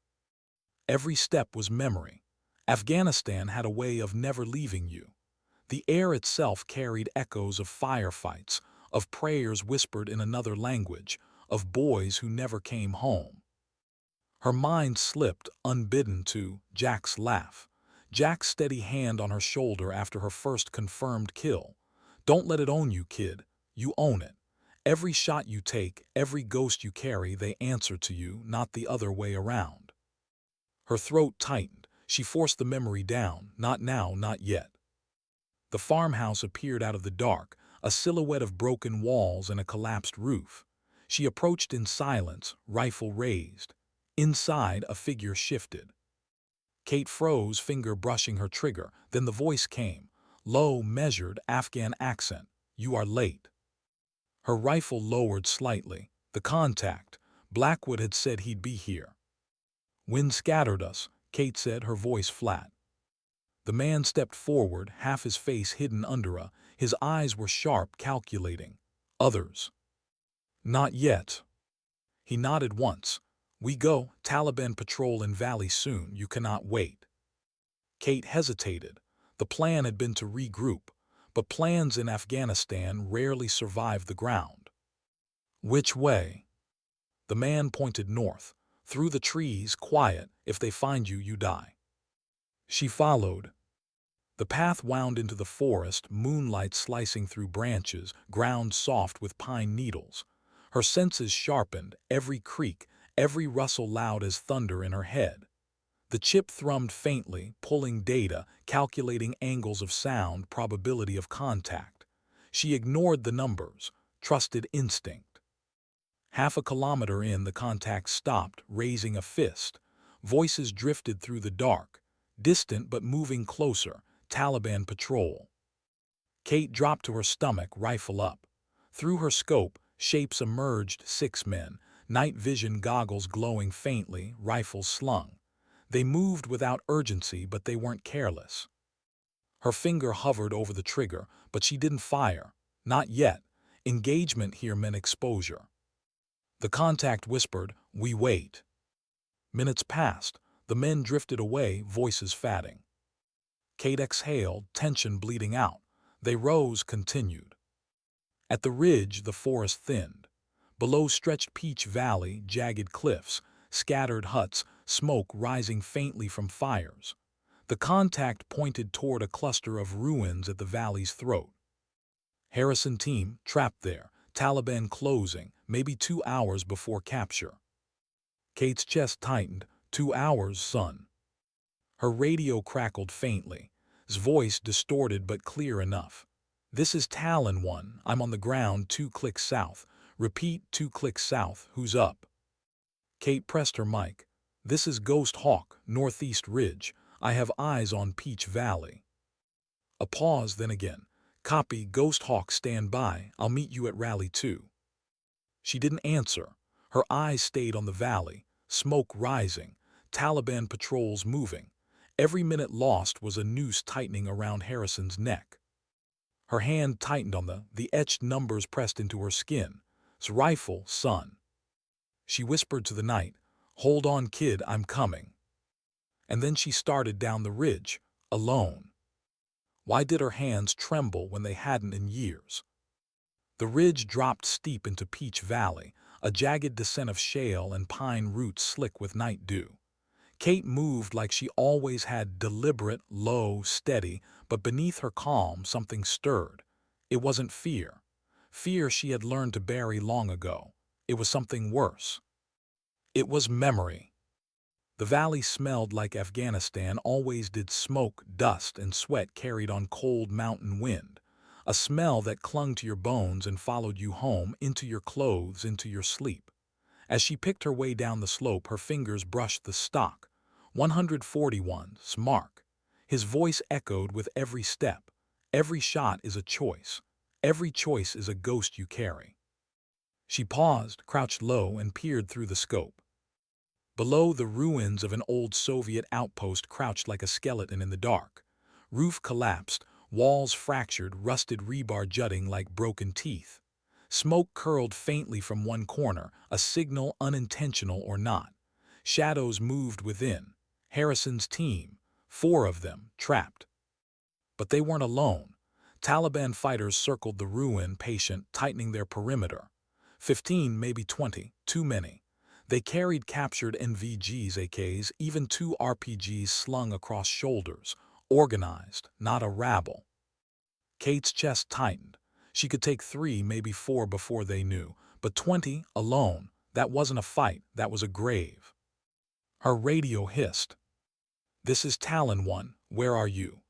Speaker 1: Every step was memory. Afghanistan had a way of never leaving you. The air itself carried echoes of firefights, of prayers whispered in another language, of boys who never came home. Her mind slipped, unbidden, to Jack's laugh. Jack's steady hand on her shoulder after her first confirmed kill. Don't let it own you, kid. You own it. Every shot you take, every ghost you carry, they answer to you, not the other way around. Her throat tightened. She forced the memory down. Not now, not yet. The farmhouse appeared out of the dark, a silhouette of broken walls and a collapsed roof. She approached in silence, rifle raised. Inside, a figure shifted. Kate froze, finger brushing her trigger. Then the voice came. Low, measured, Afghan accent. You are late. Her rifle lowered slightly. The contact. Blackwood had said he'd be here. Wind scattered us, Kate said, her voice flat. The man stepped forward, half his face hidden under his eyes were sharp, calculating. Others. Not yet. He nodded once. We go, Taliban patrol in valley soon, you cannot wait. Kate hesitated. The plan had been to regroup, but plans in Afghanistan rarely survive the ground. Which way? The man pointed north. Through the trees, quiet, if they find you, you die. She followed. The path wound into the forest, moonlight slicing through branches, ground soft with pine needles. Her senses sharpened, every creak, every rustle loud as thunder in her head. The chip thrummed faintly, pulling data, calculating angles of sound, probability of contact. She ignored the numbers, trusted instinct. Half a kilometer in, the contact stopped, raising a fist. Voices drifted through the dark, distant but moving closer. Taliban patrol. Kate dropped to her stomach, rifle up. Through her scope, shapes emerged, 6 men, night vision goggles glowing faintly, rifles slung. They moved without urgency, but they weren't careless. Her finger hovered over the trigger, but she didn't fire. Not yet. Engagement here meant exposure. The contact whispered, we wait. Minutes passed. The men drifted away, voices fatting. Kate exhaled, tension bleeding out. They rose, continued. At the ridge, the forest thinned. Below stretched Peach Valley, jagged cliffs, scattered huts, smoke rising faintly from fires. The contact pointed toward a cluster of ruins at the valley's throat. Harrison team, trapped there, Taliban closing, maybe 2 hours before capture. Kate's chest tightened. 2 hours, son. Her radio crackled faintly, his voice distorted but clear enough. This is Talon 1, I'm on the ground 2 clicks south. Repeat 2 clicks south, who's up? Kate pressed her mic. This is Ghost Hawk, Northeast Ridge. I have eyes on Peach Valley. A pause, then again. Copy, Ghost Hawk, stand by, I'll meet you at Rally 2. She didn't answer. Her eyes stayed on the valley, smoke rising, Taliban patrols moving. Every minute lost was a noose tightening around Harrison's neck. Her hand tightened on the etched numbers pressed into her skin. His rifle, son. She whispered to the night, hold on, kid, I'm coming. And then she started down the ridge, alone. Why did her hands tremble when they hadn't in years? The ridge dropped steep into Peach Valley, a jagged descent of shale and pine roots slick with night dew. Kate moved like she always had, deliberate, low, steady, but beneath her calm something stirred. It wasn't fear. Fear she had learned to bury long ago. It was something worse. It was memory. The valley smelled like Afghanistan always did, smoke, dust, and sweat carried on cold mountain wind. A smell that clung to your bones and followed you home, into your clothes, into your sleep. As she picked her way down the slope, her fingers brushed the stock. 141's mark. His voice echoed with every step. Every shot is a choice. Every choice is a ghost you carry. She paused, crouched low, and peered through the scope. Below, the ruins of an old Soviet outpost crouched like a skeleton in the dark. Roof collapsed, walls fractured, rusted rebar jutting like broken teeth. Smoke curled faintly from one corner, a signal unintentional or not. Shadows moved within. Harrison's team, 4 of them, trapped. But they weren't alone. Taliban fighters circled the ruin, patient, tightening their perimeter. 15, maybe 20, too many. They carried captured NVGs, AKs, even 2 RPGs slung across shoulders. Organized, not a rabble. Kate's chest tightened. She could take 3, maybe 4 before they knew, but 20, alone, that wasn't a fight, that was a grave. Her radio hissed. "This is Talon 1, where are you?"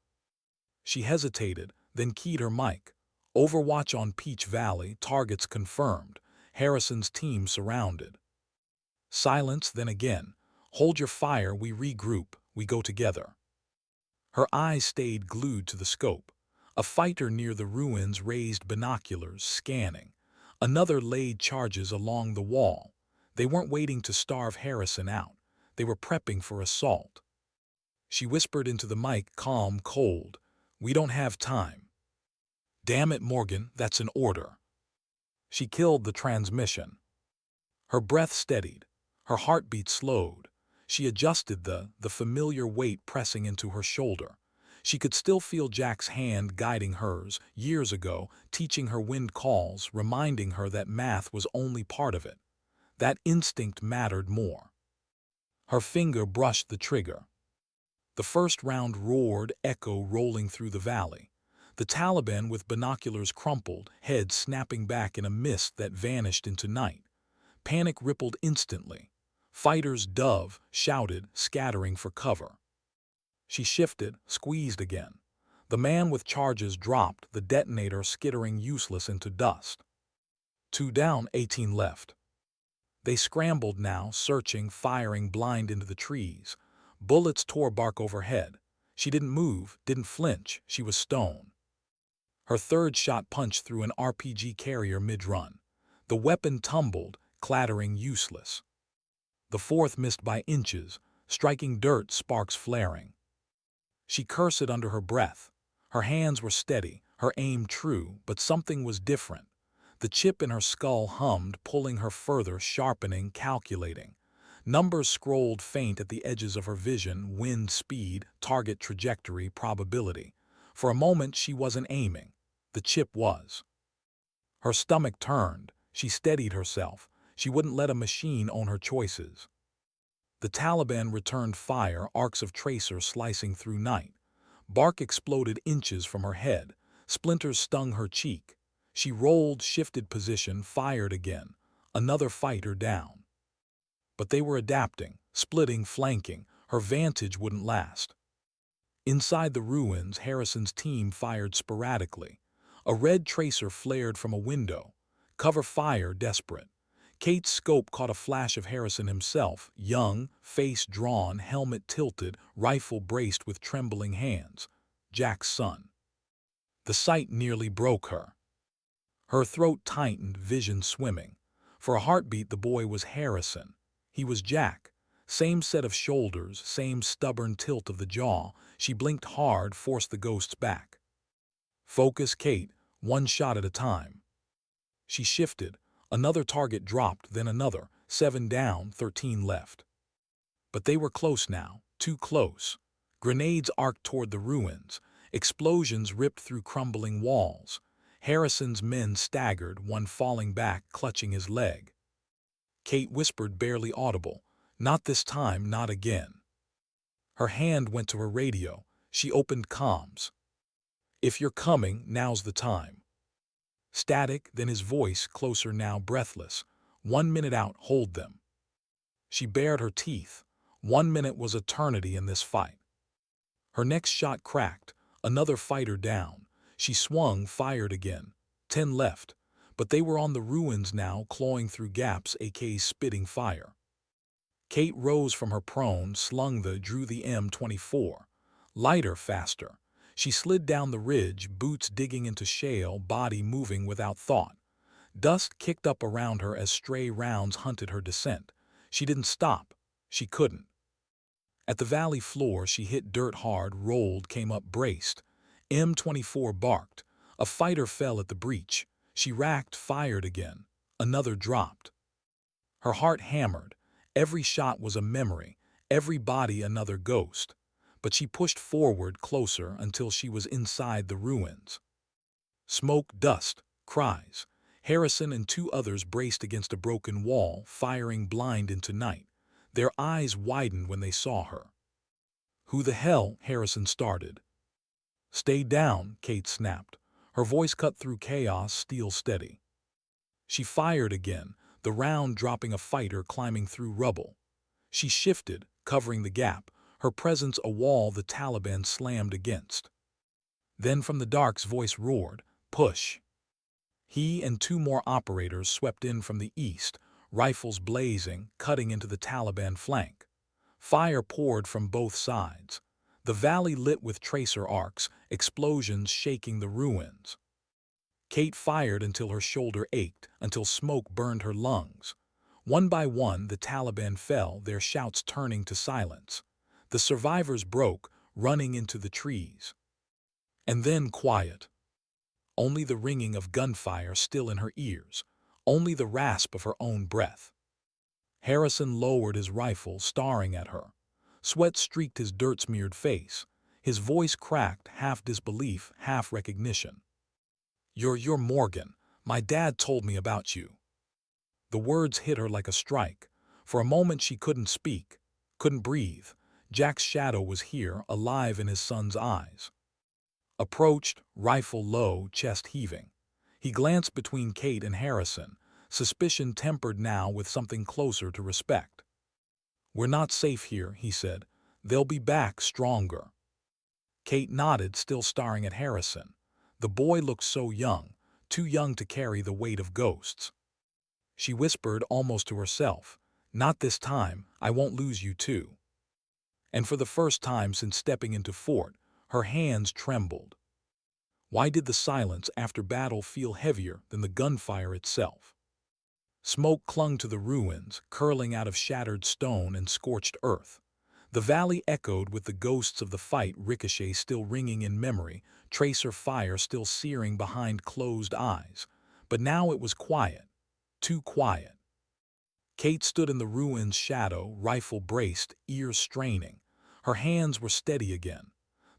Speaker 1: She hesitated, then keyed her mic. "Overwatch on Peach Valley, targets confirmed. Harrison's team surrounded." Silence, then again. "Hold your fire, we regroup, we go together." Her eyes stayed glued to the scope. A fighter near the ruins raised binoculars, scanning. Another laid charges along the wall. They weren't waiting to starve Harrison out. They were prepping for assault. She whispered into the mic, calm, cold, "We don't have time." "Damn it, Morgan, that's an order." She killed the transmission. Her breath steadied. Her heartbeat slowed. She adjusted the familiar weight pressing into her shoulder. She could still feel Jack's hand guiding hers, years ago, teaching her wind calls, reminding her that math was only part of it. That instinct mattered more. Her finger brushed the trigger. The first round roared, echo rolling through the valley. The Taliban with binoculars crumpled, heads snapping back in a mist that vanished into night. Panic rippled instantly. Fighters dove, shouted, scattering for cover. She shifted, squeezed again. The man with charges dropped, the detonator skittering useless into dust. 2 down, 18 left. They scrambled now, searching, firing blind into the trees. Bullets tore bark overhead. She didn't move, didn't flinch, she was stone. Her third shot punched through an RPG carrier mid-run. The weapon tumbled, clattering, useless. The fourth missed by inches, striking dirt, sparks flaring. She cursed it under her breath. Her hands were steady, her aim true, but something was different. The chip in her skull hummed, pulling her further, sharpening, calculating. Numbers scrolled faint at the edges of her vision: wind speed, target trajectory, probability. For a moment she wasn't aiming. The chip was. Her stomach turned. She steadied herself. She wouldn't let a machine own her choices. The Taliban returned fire, arcs of tracer slicing through night. Bark exploded inches from her head. Splinters stung her cheek. She rolled, shifted position, fired again. Another fighter down. But they were adapting, splitting, flanking. Her vantage wouldn't last. Inside the ruins, Harrison's team fired sporadically. A red tracer flared from a window. Cover fire, desperate. Kate's scope caught a flash of Harrison himself, young, face drawn, helmet tilted, rifle braced with trembling hands. Jack's son. The sight nearly broke her. Her throat tightened, vision swimming. For a heartbeat, the boy was Harrison. He was Jack. Same set of shoulders, same stubborn tilt of the jaw. She blinked hard, forced the ghosts back. "Focus, Kate, one shot at a time." She shifted. Another target dropped, then another. 7 down, 13 left. But they were close now, too close. Grenades arced toward the ruins. Explosions ripped through crumbling walls. Harrison's men staggered, one falling back, clutching his leg. Kate whispered, barely audible, "Not this time, not again." Her hand went to her radio. She opened comms. "If you're coming, now's the time." Static, then his voice, closer now, breathless. "1 minute out, hold them." She bared her teeth. 1 minute was eternity in this fight. Her next shot cracked. Another fighter down. She swung, fired again. 10 left. But they were on the ruins now, clawing through gaps, AKs spitting fire. Kate rose from her prone, drew the M24. Lighter, faster. She slid down the ridge, boots digging into shale, body moving without thought. Dust kicked up around her as stray rounds hunted her descent. She didn't stop. She couldn't. At the valley floor, she hit dirt hard, rolled, came up braced. M24 barked. A fighter fell at the breach. She racked, fired again. Another dropped. Her heart hammered. Every shot was a memory, every body another ghost. But she pushed forward, closer, until she was inside the ruins. Smoke, dust, cries. Harrison and 2 others braced against a broken wall, firing blind into night. Their eyes widened when they saw her. "Who the hell?" Harrison started. "Stay down," Kate snapped. Her voice cut through chaos, steel steady. She fired again, the round dropping a fighter climbing through rubble. She shifted, covering the gap, her presence a wall the Taliban slammed against. Then from the dark's voice roared, "Push!" He and 2 more operators swept in from the east, rifles blazing, cutting into the Taliban flank. Fire poured from both sides. The valley lit with tracer arcs, explosions shaking the ruins. Kate fired until her shoulder ached, until smoke burned her lungs. One by one, the Taliban fell, their shouts turning to silence. The survivors broke, running into the trees. And then quiet. Only the ringing of gunfire still in her ears, only the rasp of her own breath. Harrison lowered his rifle, staring at her. Sweat streaked his dirt-smeared face. His voice cracked, half disbelief, half recognition. You're Morgan. My dad told me about you." The words hit her like a strike. For a moment she couldn't speak, couldn't breathe. Jack's shadow was here, alive in his son's eyes. Approached, rifle low, chest heaving. He glanced between Kate and Harrison, suspicion tempered now with something closer to respect. "We're not safe here," he said. "They'll be back stronger." Kate nodded, still staring at Harrison. The boy looked so young, too young to carry the weight of ghosts. She whispered, almost to herself, "Not this time, I won't lose you too." And for the first time since stepping into fort, her hands trembled. Why did the silence after battle feel heavier than the gunfire itself? Smoke clung to the ruins, curling out of shattered stone and scorched earth. The valley echoed with the ghosts of the fight, ricochet still ringing in memory, tracer fire still searing behind closed eyes. But now it was quiet, too quiet. Kate stood in the ruins' shadow, rifle braced, ears straining. Her hands were steady again.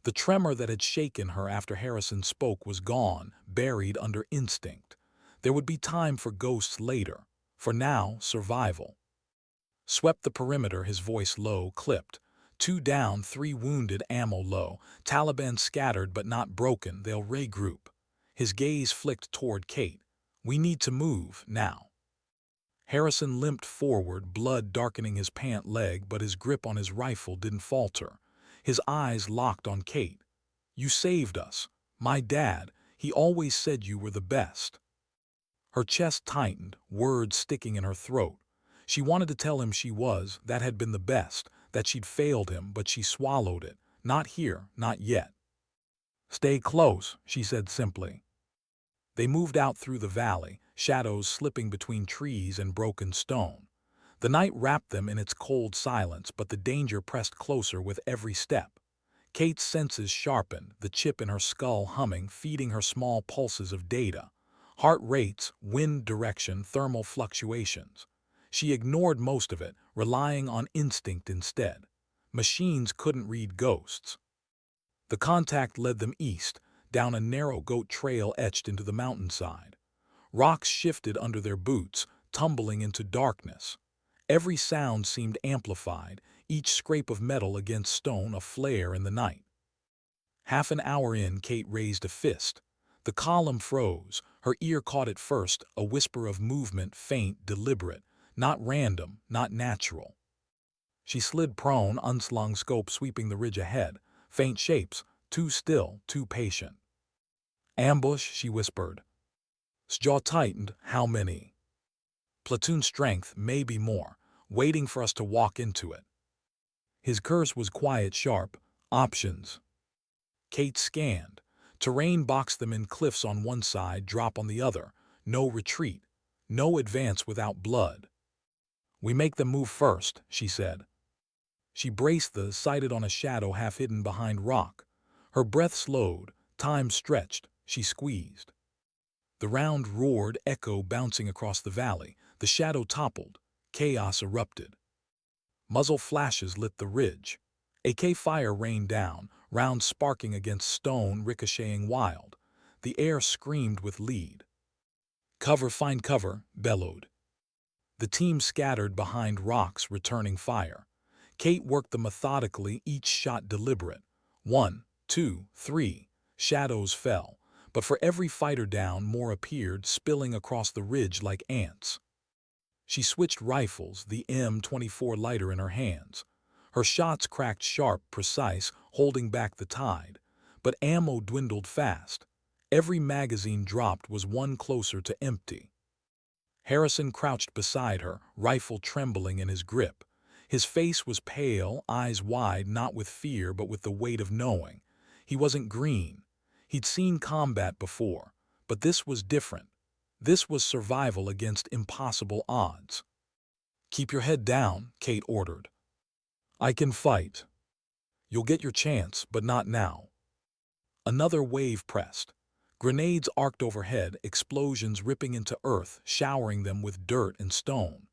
Speaker 1: The tremor that had shaken her after Harrison spoke was gone, buried under instinct. There would be time for ghosts later. For now, survival. Swept the perimeter, his voice low, clipped. 2 down, 3 wounded, ammo low. Taliban scattered but not broken, they'll regroup. His gaze flicked toward Kate. "We need to move, now." Harrison limped forward, blood darkening his pant leg, but his grip on his rifle didn't falter. His eyes locked on Kate. "You saved us. My dad, he always said you were the best." Her chest tightened, words sticking in her throat. She wanted to tell him she was, that had been the best, that she'd failed him, but she swallowed it. "Not here, not yet." "Stay close," she said simply. They moved out through the valley, shadows slipping between trees and broken stone. The night wrapped them in its cold silence, but the danger pressed closer with every step. Kate's senses sharpened, the chip in her skull humming, feeding her small pulses of data. Heart rates, wind direction, thermal fluctuations. She ignored most of it, relying on instinct instead. Machines couldn't read ghosts. The contact led them east, down a narrow goat trail etched into the mountainside. Rocks shifted under their boots, tumbling into darkness. Every sound seemed amplified, each scrape of metal against stone a flare in the night. Half an hour in, Kate raised a fist. The column froze. Her ear caught it first, a whisper of movement, faint, deliberate, not random, not natural. She slid prone, unslung scope sweeping the ridge ahead. Faint shapes, too still, too patient. Ambush, she whispered. His jaw tightened. How many? Platoon strength, maybe more, waiting for us to walk into it. His curse was quiet, sharp. Options. Kate scanned. Terrain boxed them in, cliffs on one side, drop on the other. No retreat. No advance without blood. We make them move first, she said. She braced sighted on a shadow half hidden behind rock. Her breath slowed. Time stretched. She squeezed. The round roared, echo bouncing across the valley. The shadow toppled. Chaos erupted. Muzzle flashes lit the ridge. AK fire rained down, rounds sparking against stone, ricocheting wild. The air screamed with lead. Cover, find cover, bellowed. The team scattered behind rocks, returning fire. Kate worked them methodically, each shot deliberate. 1, 2, 3. Shadows fell, but for every fighter down, more appeared, spilling across the ridge like ants. She switched rifles, the M24 lighter in her hands. Her shots cracked sharp, precise, holding back the tide. But ammo dwindled fast. Every magazine dropped was one closer to empty. Harrison crouched beside her, rifle trembling in his grip. His face was pale, eyes wide, not with fear but with the weight of knowing. He wasn't green. He'd seen combat before, but this was different. This was survival against impossible odds. Keep your head down, Kate ordered. I can fight. You'll get your chance, but not now. Another wave pressed. Grenades arced overhead, explosions ripping into earth, showering them with dirt and stone.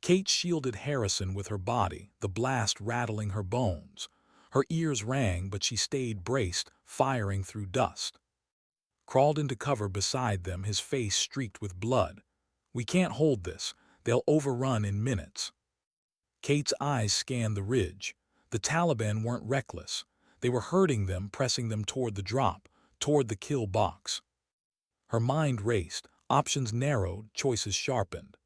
Speaker 1: Kate shielded Harrison with her body, the blast rattling her bones. Her ears rang, but she stayed braced, firing through dust. Crawled into cover beside them, his face streaked with blood. We can't hold this. They'll overrun in minutes. Kate's eyes scanned the ridge. The Taliban weren't reckless. They were herding them, pressing them toward the drop, toward the kill box. Her mind raced, options narrowed, choices sharpened.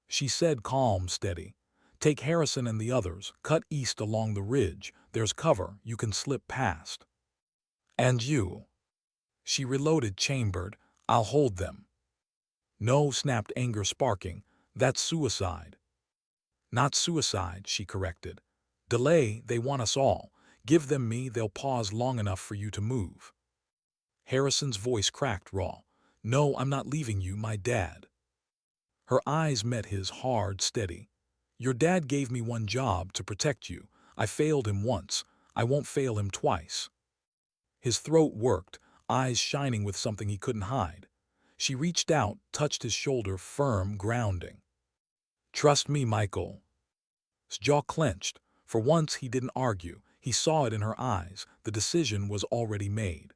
Speaker 1: She said, calm, steady. Take Harrison and the others, cut east along the ridge. There's cover, you can slip past. And you? She reloaded, chambered. I'll hold them. No, snapped, anger sparking. That's suicide. Not suicide, she corrected. Delay, they want us all. Give them me, they'll pause long enough for you to move. Harrison's voice cracked raw. No, I'm not leaving you, my dad. Her eyes met his, hard, steady. Your dad gave me one job, to protect you. I failed him once. I won't fail him twice. His throat worked, eyes shining with something he couldn't hide. She reached out, touched his shoulder, firm, grounding. Trust me, Michael. His jaw clenched. For once he didn't argue. He saw it in her eyes. The decision was already made.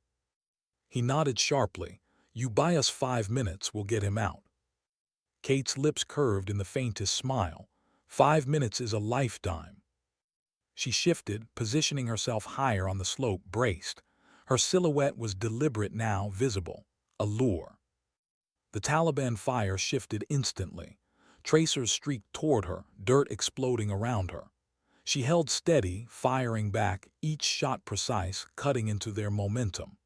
Speaker 1: He nodded sharply. You buy us 5 minutes, we'll get him out. Kate's lips curved in the faintest smile. 5 minutes is a lifetime. She shifted, positioning herself higher on the slope, braced. Her silhouette was deliberate now, visible. A lure. The Taliban fire shifted instantly. Tracers streaked toward her, dirt exploding around her. She held steady, firing back, each shot precise, cutting into their momentum.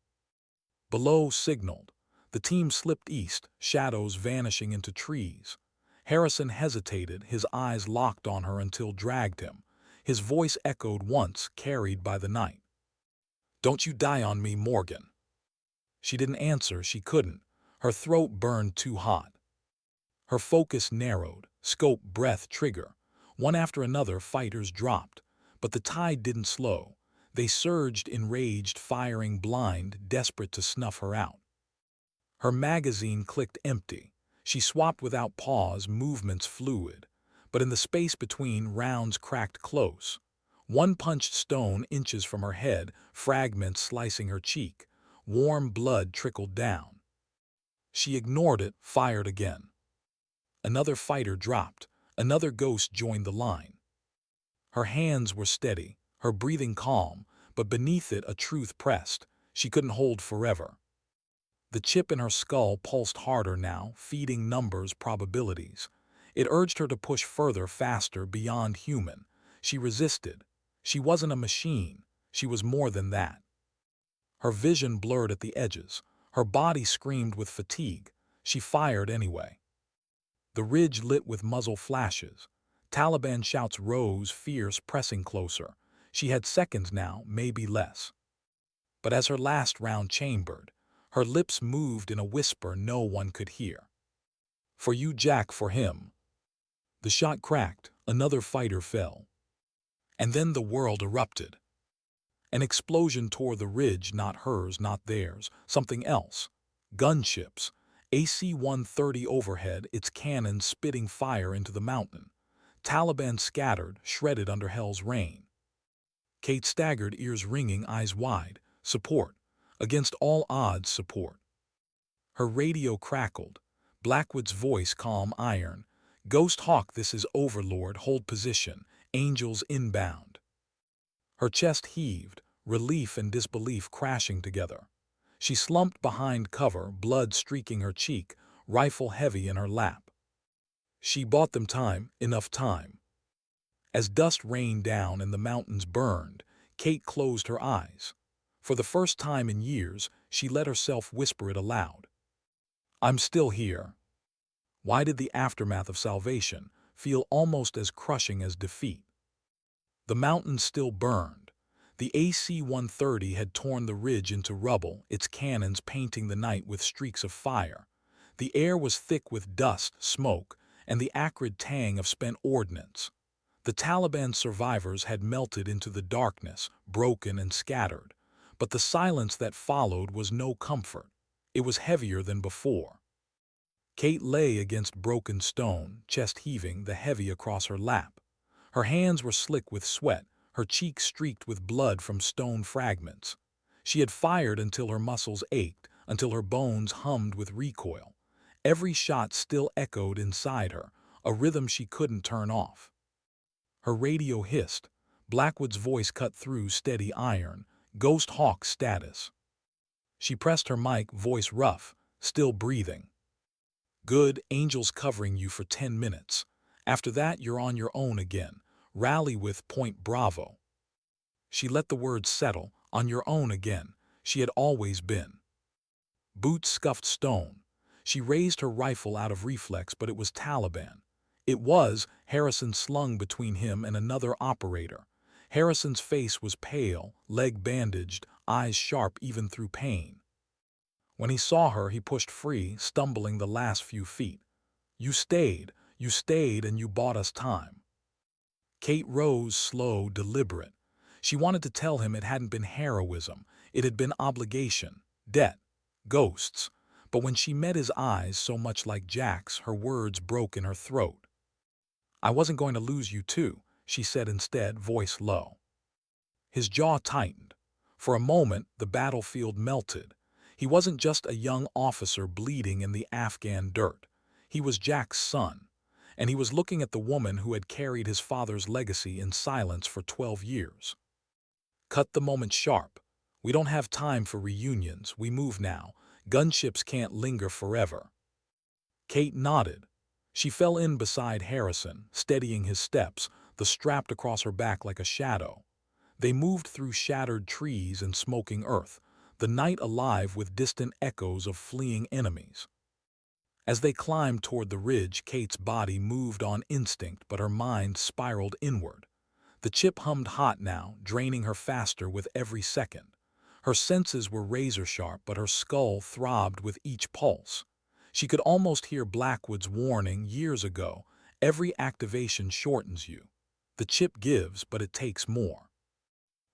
Speaker 1: Below signaled. The team slipped east, shadows vanishing into trees. Harrison hesitated, his eyes locked on her until dragged him. His voice echoed once, carried by the night. Don't you die on me, Morgan. She didn't answer, she couldn't. Her throat burned too hot. Her focus narrowed, scope, breath, trigger. One after another, fighters dropped. But the tide didn't slow. They surged, enraged, firing blind, desperate to snuff her out. Her magazine clicked empty. She swapped without pause, movements fluid. But in the space between, rounds cracked close. One punched stone inches from her head, fragments slicing her cheek. Warm blood trickled down. She ignored it, fired again. Another fighter dropped. Another ghost joined the line. Her hands were steady, her breathing calm, but beneath it a truth pressed. She couldn't hold forever. The chip in her skull pulsed harder now, feeding numbers, probabilities. It urged her to push further, faster, beyond human. She resisted. She wasn't a machine. She was more than that. Her vision blurred at the edges. Her body screamed with fatigue. She fired anyway. The ridge lit with muzzle flashes. Taliban shouts rose, fierce, pressing closer. She had seconds now, maybe less. But as her last round chambered, her lips moved in a whisper no one could hear. For you, Jack, for him. The shot cracked, another fighter fell. And then the world erupted. An explosion tore the ridge, not hers, not theirs, something else. Gunships, AC-130 overhead, its cannons spitting fire into the mountain. Taliban scattered, shredded under hell's rain. Kate staggered, ears ringing, eyes wide. Support. Against all odds, support. Her radio crackled. Blackwood's voice, calm iron. Ghost Hawk, this is Overlord, hold position. Angels inbound. Her chest heaved, relief and disbelief crashing together. She slumped behind cover, blood streaking her cheek, rifle heavy in her lap. She bought them time, enough time. As dust rained down and the mountains burned, Kate closed her eyes. For the first time in years, she let herself whisper it aloud. I'm still here. Why did the aftermath of salvation feel almost as crushing as defeat? The mountains still burned. The AC-130 had torn the ridge into rubble, its cannons painting the night with streaks of fire. The air was thick with dust, smoke, and the acrid tang of spent ordnance. The Taliban survivors had melted into the darkness, broken and scattered. But the silence that followed was no comfort. It was heavier than before. Kate lay against broken stone, chest heaving, the heavy across her lap. Her hands were slick with sweat, her cheeks streaked with blood from stone fragments. She had fired until her muscles ached, until her bones hummed with recoil. Every shot still echoed inside her, a rhythm she couldn't turn off. Her radio hissed. Blackwood's voice cut through steady iron. Ghost Hawk status. She pressed her mic, voice rough, still breathing. Good, angels covering you for 10 minutes. After that, you're on your own again. Rally with Point Bravo. She let the words settle, on your own again. She had always been. Boots scuffed stone. She raised her rifle out of reflex, but it was Taliban. It was Harrison, slung between him and another operator. Harrison's face was pale, leg bandaged, eyes sharp even through pain. When he saw her, he pushed free, stumbling the last few feet. You stayed, and you bought us time. Kate rose, slow, deliberate. She wanted to tell him it hadn't been heroism, it had been obligation, debt, ghosts. But when she met his eyes, so much like Jack's, her words broke in her throat. I wasn't going to lose you too, she said instead, voice low. His jaw tightened. For a moment, the battlefield melted. He wasn't just a young officer bleeding in the Afghan dirt. He was Jack's son, and he was looking at the woman who had carried his father's legacy in silence for 12 years. Cut the moment sharp. We don't have time for reunions. We move now. Gunships can't linger forever. Kate nodded. She fell in beside Harrison, steadying his steps, the strap across her back like a shadow. They moved through shattered trees and smoking earth, the night alive with distant echoes of fleeing enemies. As they climbed toward the ridge, Kate's body moved on instinct, but her mind spiraled inward. The chip hummed hot now, draining her faster with every second. Her senses were razor-sharp, but her skull throbbed with each pulse. She could almost hear Blackwood's warning years ago, every activation shortens you. The chip gives, but it takes more.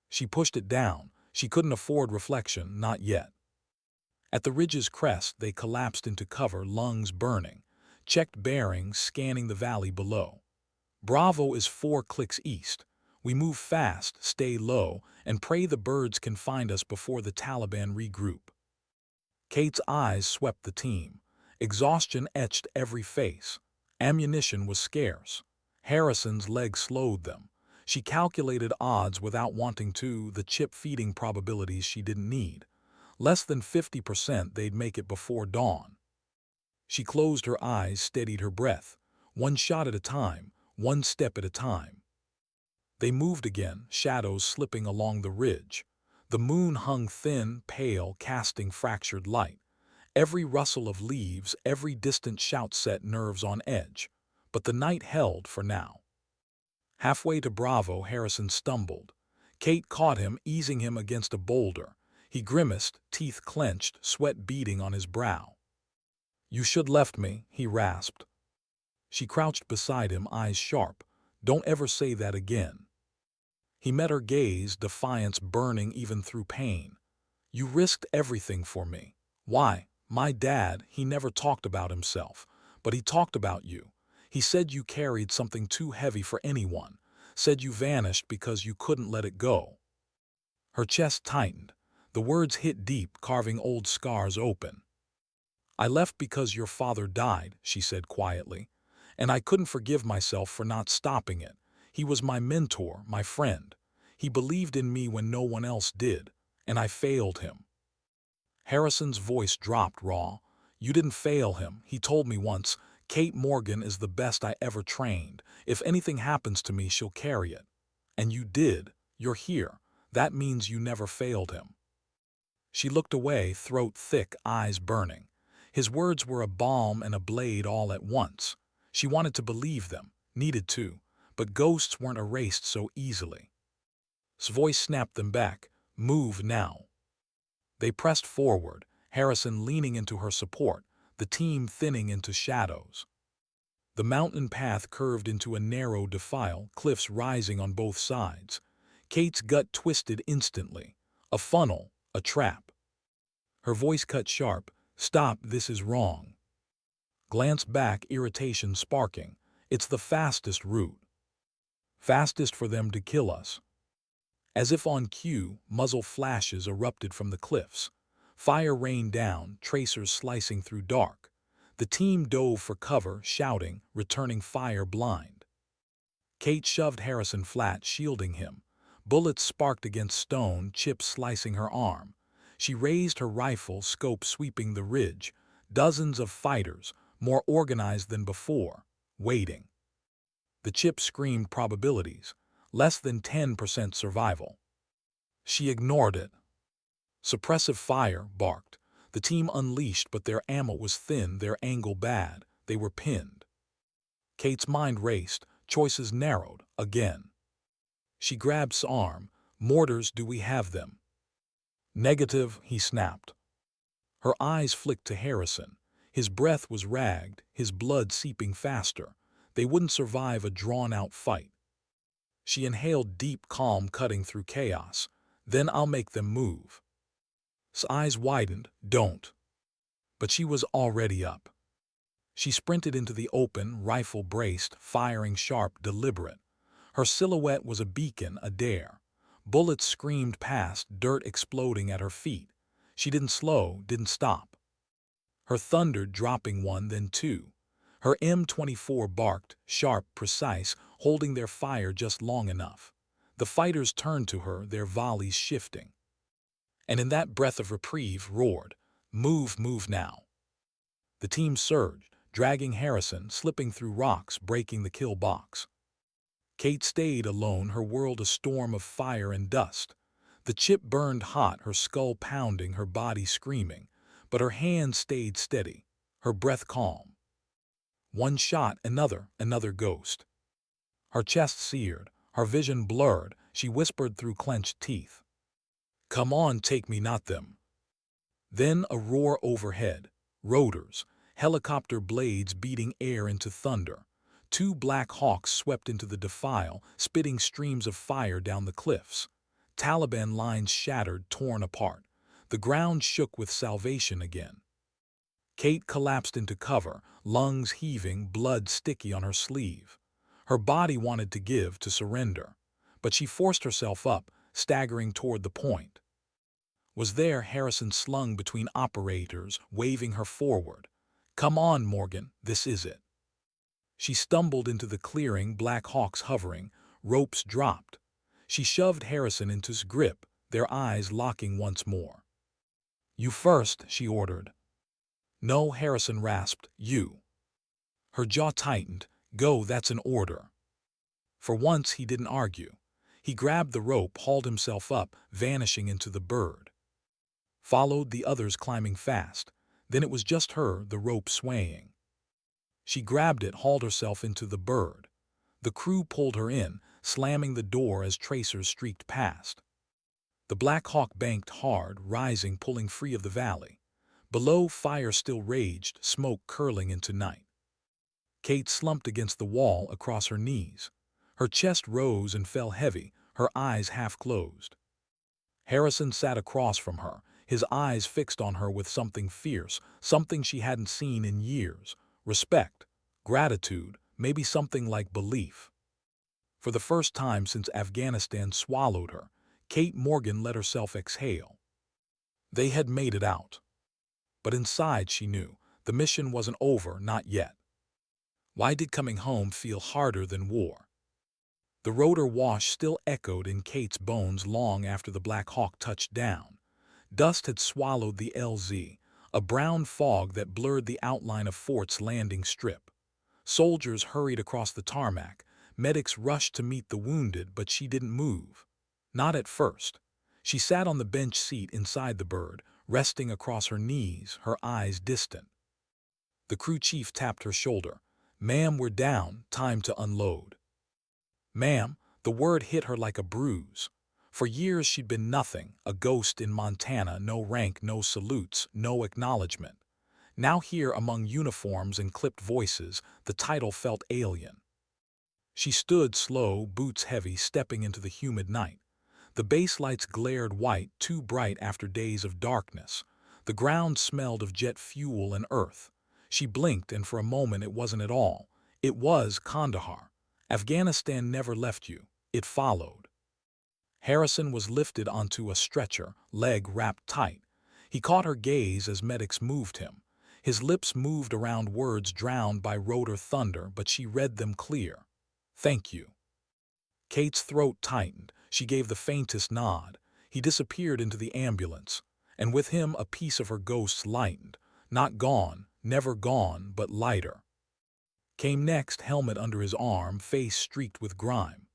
Speaker 1: She pushed it down. She couldn't afford reflection, not yet. At the ridge's crest, they collapsed into cover, lungs burning. Checked bearings, scanning the valley below. Bravo is 4 clicks east. We move fast, stay low, and pray the birds can find us before the Taliban regroup. Kate's eyes swept the team. Exhaustion etched every face. Ammunition was scarce. Harrison's legs slowed them. She calculated odds without wanting to, the chip feeding probabilities she didn't need. Less than 50% they'd make it before dawn. She closed her eyes, steadied her breath. One shot at a time, one step at a time. They moved again, shadows slipping along the ridge. The moon hung thin, pale, casting fractured light. Every rustle of leaves, every distant shout set nerves on edge. But the night held for now. Halfway to Bravo, Harrison stumbled. Kate caught him, easing him against a boulder. He grimaced, teeth clenched, sweat beading on his brow. "You should left me," he rasped. She crouched beside him, eyes sharp. "Don't ever say that again." He met her gaze, defiance burning even through pain. "You risked everything for me." "Why? My dad, he never talked about himself. But he talked about you. He said you carried something too heavy for anyone. Said you vanished because you couldn't let it go." Her chest tightened. The words hit deep, carving old scars open. "I left because your father died," she said quietly. "And I couldn't forgive myself for not stopping it. He was my mentor, my friend. He believed in me when no one else did. And I failed him." Harrison's voice dropped raw. "You didn't fail him. He told me once, 'Kate Morgan is the best I ever trained. If anything happens to me, she'll carry it.' And you did. You're here. That means you never failed him." She looked away, throat thick, eyes burning. His words were a balm and a blade all at once. She wanted to believe them, needed to, but ghosts weren't erased so easily. His voice snapped them back. "Move now." They pressed forward, Harrison leaning into her support, the team thinning into shadows. The mountain path curved into a narrow defile, cliffs rising on both sides. Kate's gut twisted instantly. A funnel, a trap. Her voice cut sharp. "Stop, this is wrong." Glance back, irritation sparking. "It's the fastest route. Fastest for them to kill us." As if on cue, muzzle flashes erupted from the cliffs. Fire rained down, tracers slicing through dark. The team dove for cover, shouting, returning fire blind. Kate shoved Harrison flat, shielding him. Bullets sparked against stone, chips slicing her arm. She raised her rifle, scope sweeping the ridge. Dozens of fighters, more organized than before, waiting. The chip screamed probabilities. Less than 10% survival. She ignored it. Suppressive fire barked. The team unleashed, but their ammo was thin, their angle bad. They were pinned. Kate's mind raced, choices narrowed, again. She grabbed his arm. "Mortars, do we have them?" "Negative," he snapped. Her eyes flicked to Harrison. His breath was ragged, his blood seeping faster. They wouldn't survive a drawn-out fight. She inhaled deep, calm, cutting through chaos. "Then I'll make them move." His eyes widened. "Don't." But she was already up. She sprinted into the open, rifle braced, firing sharp, deliberate. Her silhouette was a beacon, a dare. Bullets screamed past, dirt exploding at her feet. She didn't slow, didn't stop. Her thundered, dropping one, then two. Her M24 barked, sharp, precise, holding their fire just long enough. The fighters turned to her, their volleys shifting. And in that breath of reprieve, roared, "Move, move now." The team surged, dragging Harrison, slipping through rocks, breaking the kill box. Kate stayed alone, her world a storm of fire and dust. The chip burned hot, her skull pounding, her body screaming. But her hands stayed steady, her breath calm. One shot, another ghost. Her chest seared, her vision blurred, she whispered through clenched teeth. "Come on, take me, not them." Then a roar overhead. Rotors, helicopter blades beating air into thunder. Two Black Hawks swept into the defile, spitting streams of fire down the cliffs. Taliban lines shattered, torn apart. The ground shook with salvation again. Kate collapsed into cover, lungs heaving, blood sticky on her sleeve. Her body wanted to give, to surrender. But she forced herself up, staggering toward the point. Was there Harrison slung between operators, waving her forward. "Come on, Morgan, this is it." She stumbled into the clearing, Black Hawks hovering, ropes dropped. She shoved Harrison into his grip, their eyes locking once more. "You first," she ordered. "No," Harrison rasped, "you." Her jaw tightened. "Go, that's an order." For once he didn't argue. He grabbed the rope, hauled himself up, vanishing into the bird. Followed the others climbing fast. Then it was just her, the rope swaying. She grabbed it, hauled herself into the bird. The crew pulled her in, slamming the door as tracers streaked past. The Black Hawk banked hard, rising, pulling free of the valley. Below, fire still raged, smoke curling into night. Kate slumped against the wall across her knees. Her chest rose and fell heavy, her eyes half closed. Harrison sat across from her, his eyes fixed on her with something fierce, something she hadn't seen in years. Respect, gratitude, maybe something like belief. For the first time since Afghanistan swallowed her, Kate Morgan let herself exhale. They had made it out. But inside she knew, the mission wasn't over, not yet. Why did coming home feel harder than war? The rotor wash still echoed in Kate's bones long after the Black Hawk touched down. Dust had swallowed the LZ, a brown fog that blurred the outline of Fort's landing strip. Soldiers hurried across the tarmac, medics rushed to meet the wounded, but she didn't move. Not at first. She sat on the bench seat inside the bird, resting across her knees, her eyes distant. The crew chief tapped her shoulder. "Ma'am, we're down, time to unload." "Ma'am," the word hit her like a bruise. For years she'd been nothing, a ghost in Montana, no rank, no salutes, no acknowledgement. Now here among uniforms and clipped voices, the title felt alien. She stood slow, boots heavy, stepping into the humid night. The base lights glared white, too bright after days of darkness. The ground smelled of jet fuel and earth. She blinked, and for a moment it wasn't at all. It was Kandahar. Afghanistan never left you. It followed. Harrison was lifted onto a stretcher, leg wrapped tight. He caught her gaze as medics moved him. His lips moved around words drowned by rotor thunder, but she read them clear. "Thank you." Kate's throat tightened. She gave the faintest nod. He disappeared into the ambulance, and with him a piece of her ghosts lightened. Not gone, never gone, but lighter. Came next, helmet under his arm, face streaked with grime.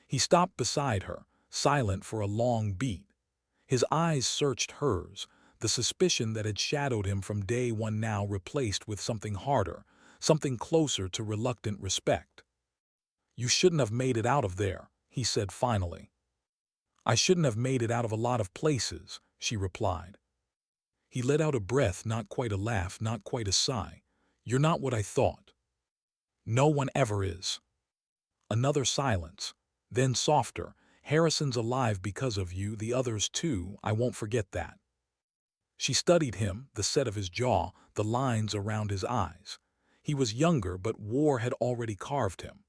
Speaker 1: He stopped beside her, silent for a long beat. His eyes searched hers, the suspicion that had shadowed him from day one now replaced with something harder, something closer to reluctant respect. "You shouldn't have made it out of there," he said finally. "I shouldn't have made it out of a lot of places," she replied. He let out a breath, not quite a laugh, not quite a sigh. "You're not what I thought." "No one ever is." Another silence. Then softer, "Harrison's alive because of you, the others too, I won't forget that." She studied him, the set of his jaw, the lines around his eyes. He was younger, but war had already carved him.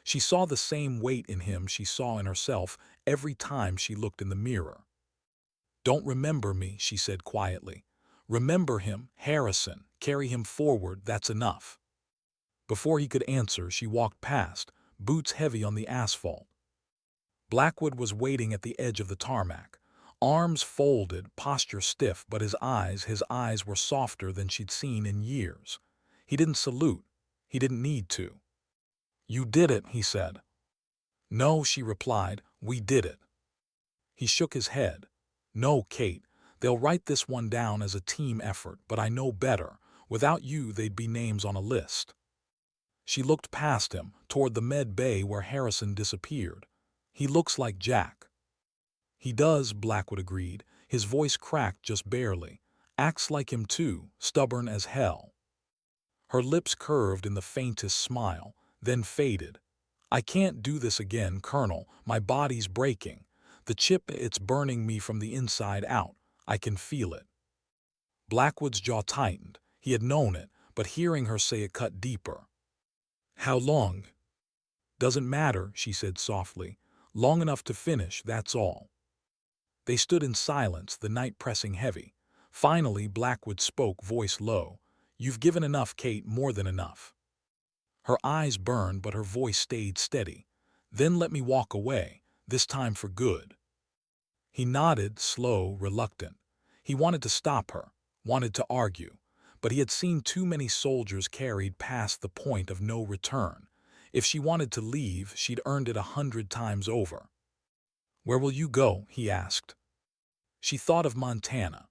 Speaker 1: She saw the same weight in him she saw in herself every time she looked in the mirror. "Don't remember me," she said quietly. "Remember him, Harrison, carry him forward, that's enough." Before he could answer, she walked past, boots heavy on the asphalt. Blackwood was waiting at the edge of the tarmac, arms folded, posture stiff, but his eyes were softer than she'd seen in years. He didn't salute. He didn't need to. "You did it," he said. "No," she replied, "we did it." He shook his head. "No, Kate, they'll write this one down as a team effort, but I know better. Without you, they'd be names on a list." She looked past him, toward the med bay where Harrison disappeared. "He looks like Jack." "He does," Blackwood agreed. His voice cracked just barely. "Acts like him too, stubborn as hell." Her lips curved in the faintest smile, then faded. "I can't do this again, Colonel. My body's breaking. The chip, it's burning me from the inside out. I can feel it." Blackwood's jaw tightened. He had known it, but hearing her say it cut deeper. "How long?" "Doesn't matter," she said softly. "Long enough to finish, that's all." They stood in silence, the night pressing heavy. Finally, Blackwood spoke, voice low. "You've given enough, Kate, more than enough." Her eyes burned, but her voice stayed steady. "Then let me walk away, this time for good." He nodded, slow, reluctant. He wanted to stop her, wanted to argue, but he had seen too many soldiers carried past the point of no return. If she wanted to leave, she'd earned it 100 times over. "Where will you go?" he asked. She thought of Montana,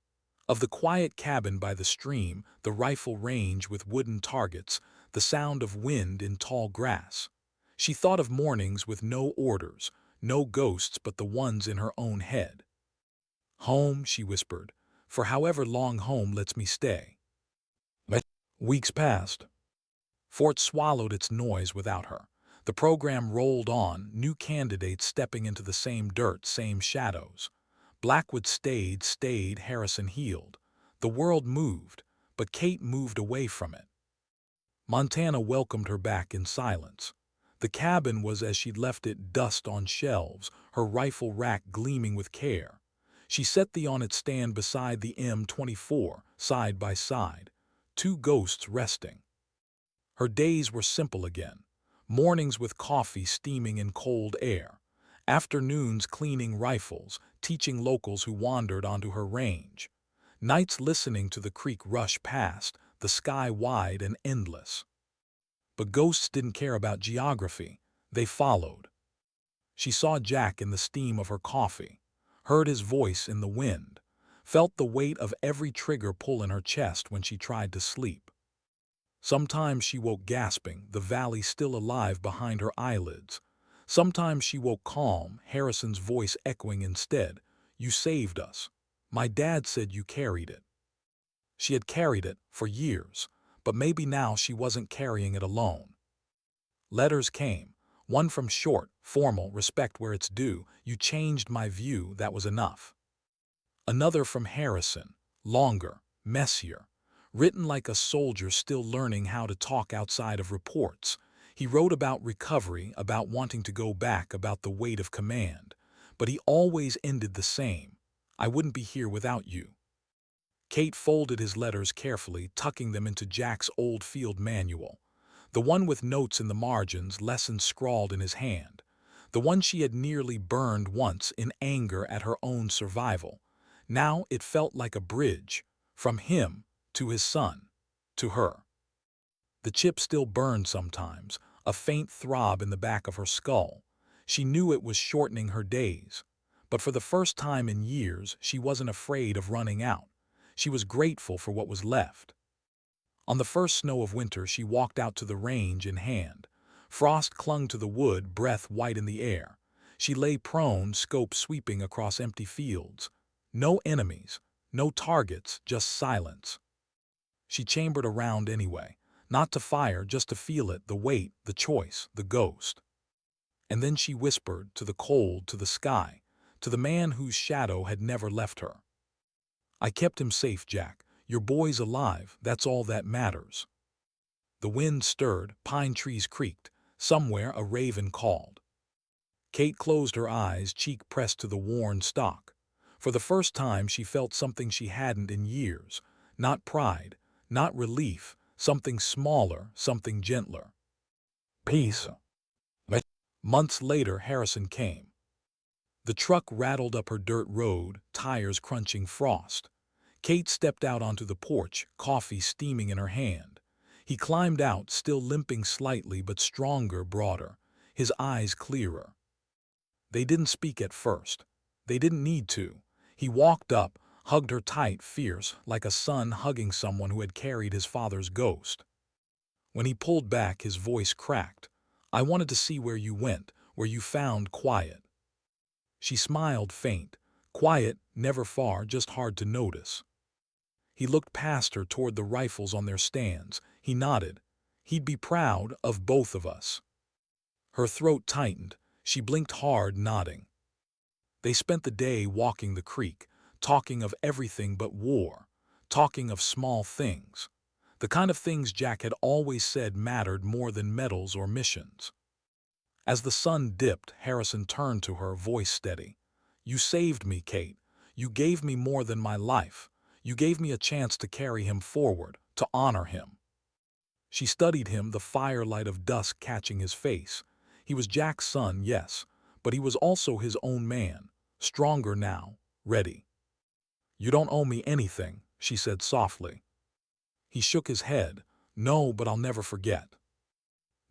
Speaker 1: of the quiet cabin by the stream, the rifle range with wooden targets, the sound of wind in tall grass. She thought of mornings with no orders, no ghosts but the ones in her own head. "Home," she whispered, "for however long home lets me stay." But weeks passed. Fort swallowed its noise without her. The program rolled on, new candidates stepping into the same dirt, same shadows. Blackwood stayed, Harrison healed. The world moved, but Kate moved away from it. Montana welcomed her back in silence. The cabin was as she'd left it, dust on shelves, her rifle rack gleaming with care. She set thee on its stand beside the M24, side by side, two ghosts resting. Her days were simple again. Mornings with coffee steaming in cold air. Afternoons cleaning rifles, teaching locals who wandered onto her range. Nights listening to the creek rush past, the sky wide and endless. But ghosts didn't care about geography. They followed. She saw Jack in the steam of her coffee, heard his voice in the wind, felt the weight of every trigger pull in her chest when she tried to sleep. Sometimes she woke gasping, the valley still alive behind her eyelids. Sometimes she woke calm, Harrison's voice echoing instead. "You saved us. My dad said you carried it." She had carried it for years, but maybe now she wasn't carrying it alone. Letters came, one from Short, formal, respect where it's due, you changed my view, that was enough. Another from Harrison, longer, messier, written like a soldier still learning how to talk outside of reports. He wrote about recovery, about wanting to go back, about the weight of command. But he always ended the same. "I wouldn't be here without you." Kate folded his letters carefully, tucking them into Jack's old field manual. The one with notes in the margins, lessons scrawled in his hand. The one she had nearly burned once in anger at her own survival. Now it felt like a bridge, from him to his son, to her. The chip still burned sometimes, a faint throb in the back of her skull. She knew it was shortening her days. But for the first time in years, she wasn't afraid of running out. She was grateful for what was left. On the first snow of winter, she walked out to the range in hand. Frost clung to the wood, breath white in the air. She lay prone, scope sweeping across empty fields. No enemies, no targets, just silence. She chambered around anyway, not to fire, just to feel it, the weight, the choice, the ghost. And then she whispered, to the cold, to the sky, to the man whose shadow had never left her. "I kept him safe, Jack. Your boy's alive, that's all that matters." The wind stirred, pine trees creaked. Somewhere a raven called. Kate closed her eyes, cheek pressed to the worn stock. For the first time she felt something she hadn't in years. Not pride, not relief, something smaller, something gentler. Peace. But months later, Harrison came. The truck rattled up her dirt road, tires crunching frost. Kate stepped out onto the porch, coffee steaming in her hand. He climbed out, still limping slightly but stronger, broader, his eyes clearer. They didn't speak at first. They didn't need to. He walked up, hugged her tight, fierce, like a son hugging someone who had carried his father's ghost. When he pulled back, his voice cracked. "I wanted to see where you went, where you found quiet." She smiled, faint. Quiet, never far, just hard to notice. He looked past her toward the rifles on their stands. He nodded. He'd be proud of both of us. Her throat tightened. She blinked hard, nodding. They spent the day walking the creek, talking of everything but war, talking of small things. The kind of things Jack had always said mattered more than medals or missions. As the sun dipped, Harrison turned to her, voice steady. "You saved me, Kate. You gave me more than my life. You gave me a chance to carry him forward, to honor him." She studied him, the firelight of dusk catching his face. He was Jack's son, yes, but he was also his own man, stronger now, ready. "You don't owe me anything," she said softly. He shook his head. "No, but I'll never forget."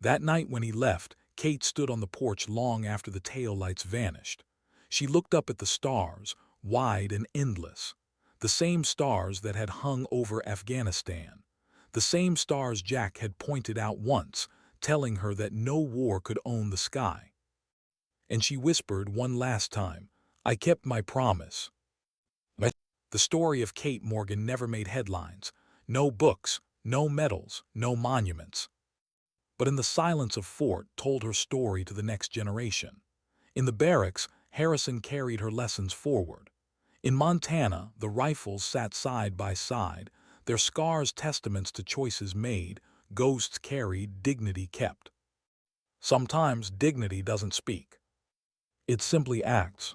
Speaker 1: That night when he left, Kate stood on the porch long after the taillights vanished. She looked up at the stars, wide and endless. The same stars that had hung over Afghanistan. The same stars Jack had pointed out once, telling her that no war could own the sky. And she whispered one last time, "I kept my promise." But the story of Kate Morgan never made headlines. No books, no medals, no monuments. But in the silence of Fort told her story to the next generation. In the barracks, Harrison carried her lessons forward. In Montana, the rifles sat side by side, their scars testaments to choices made, ghosts carried, dignity kept. Sometimes dignity doesn't speak. It simply acts.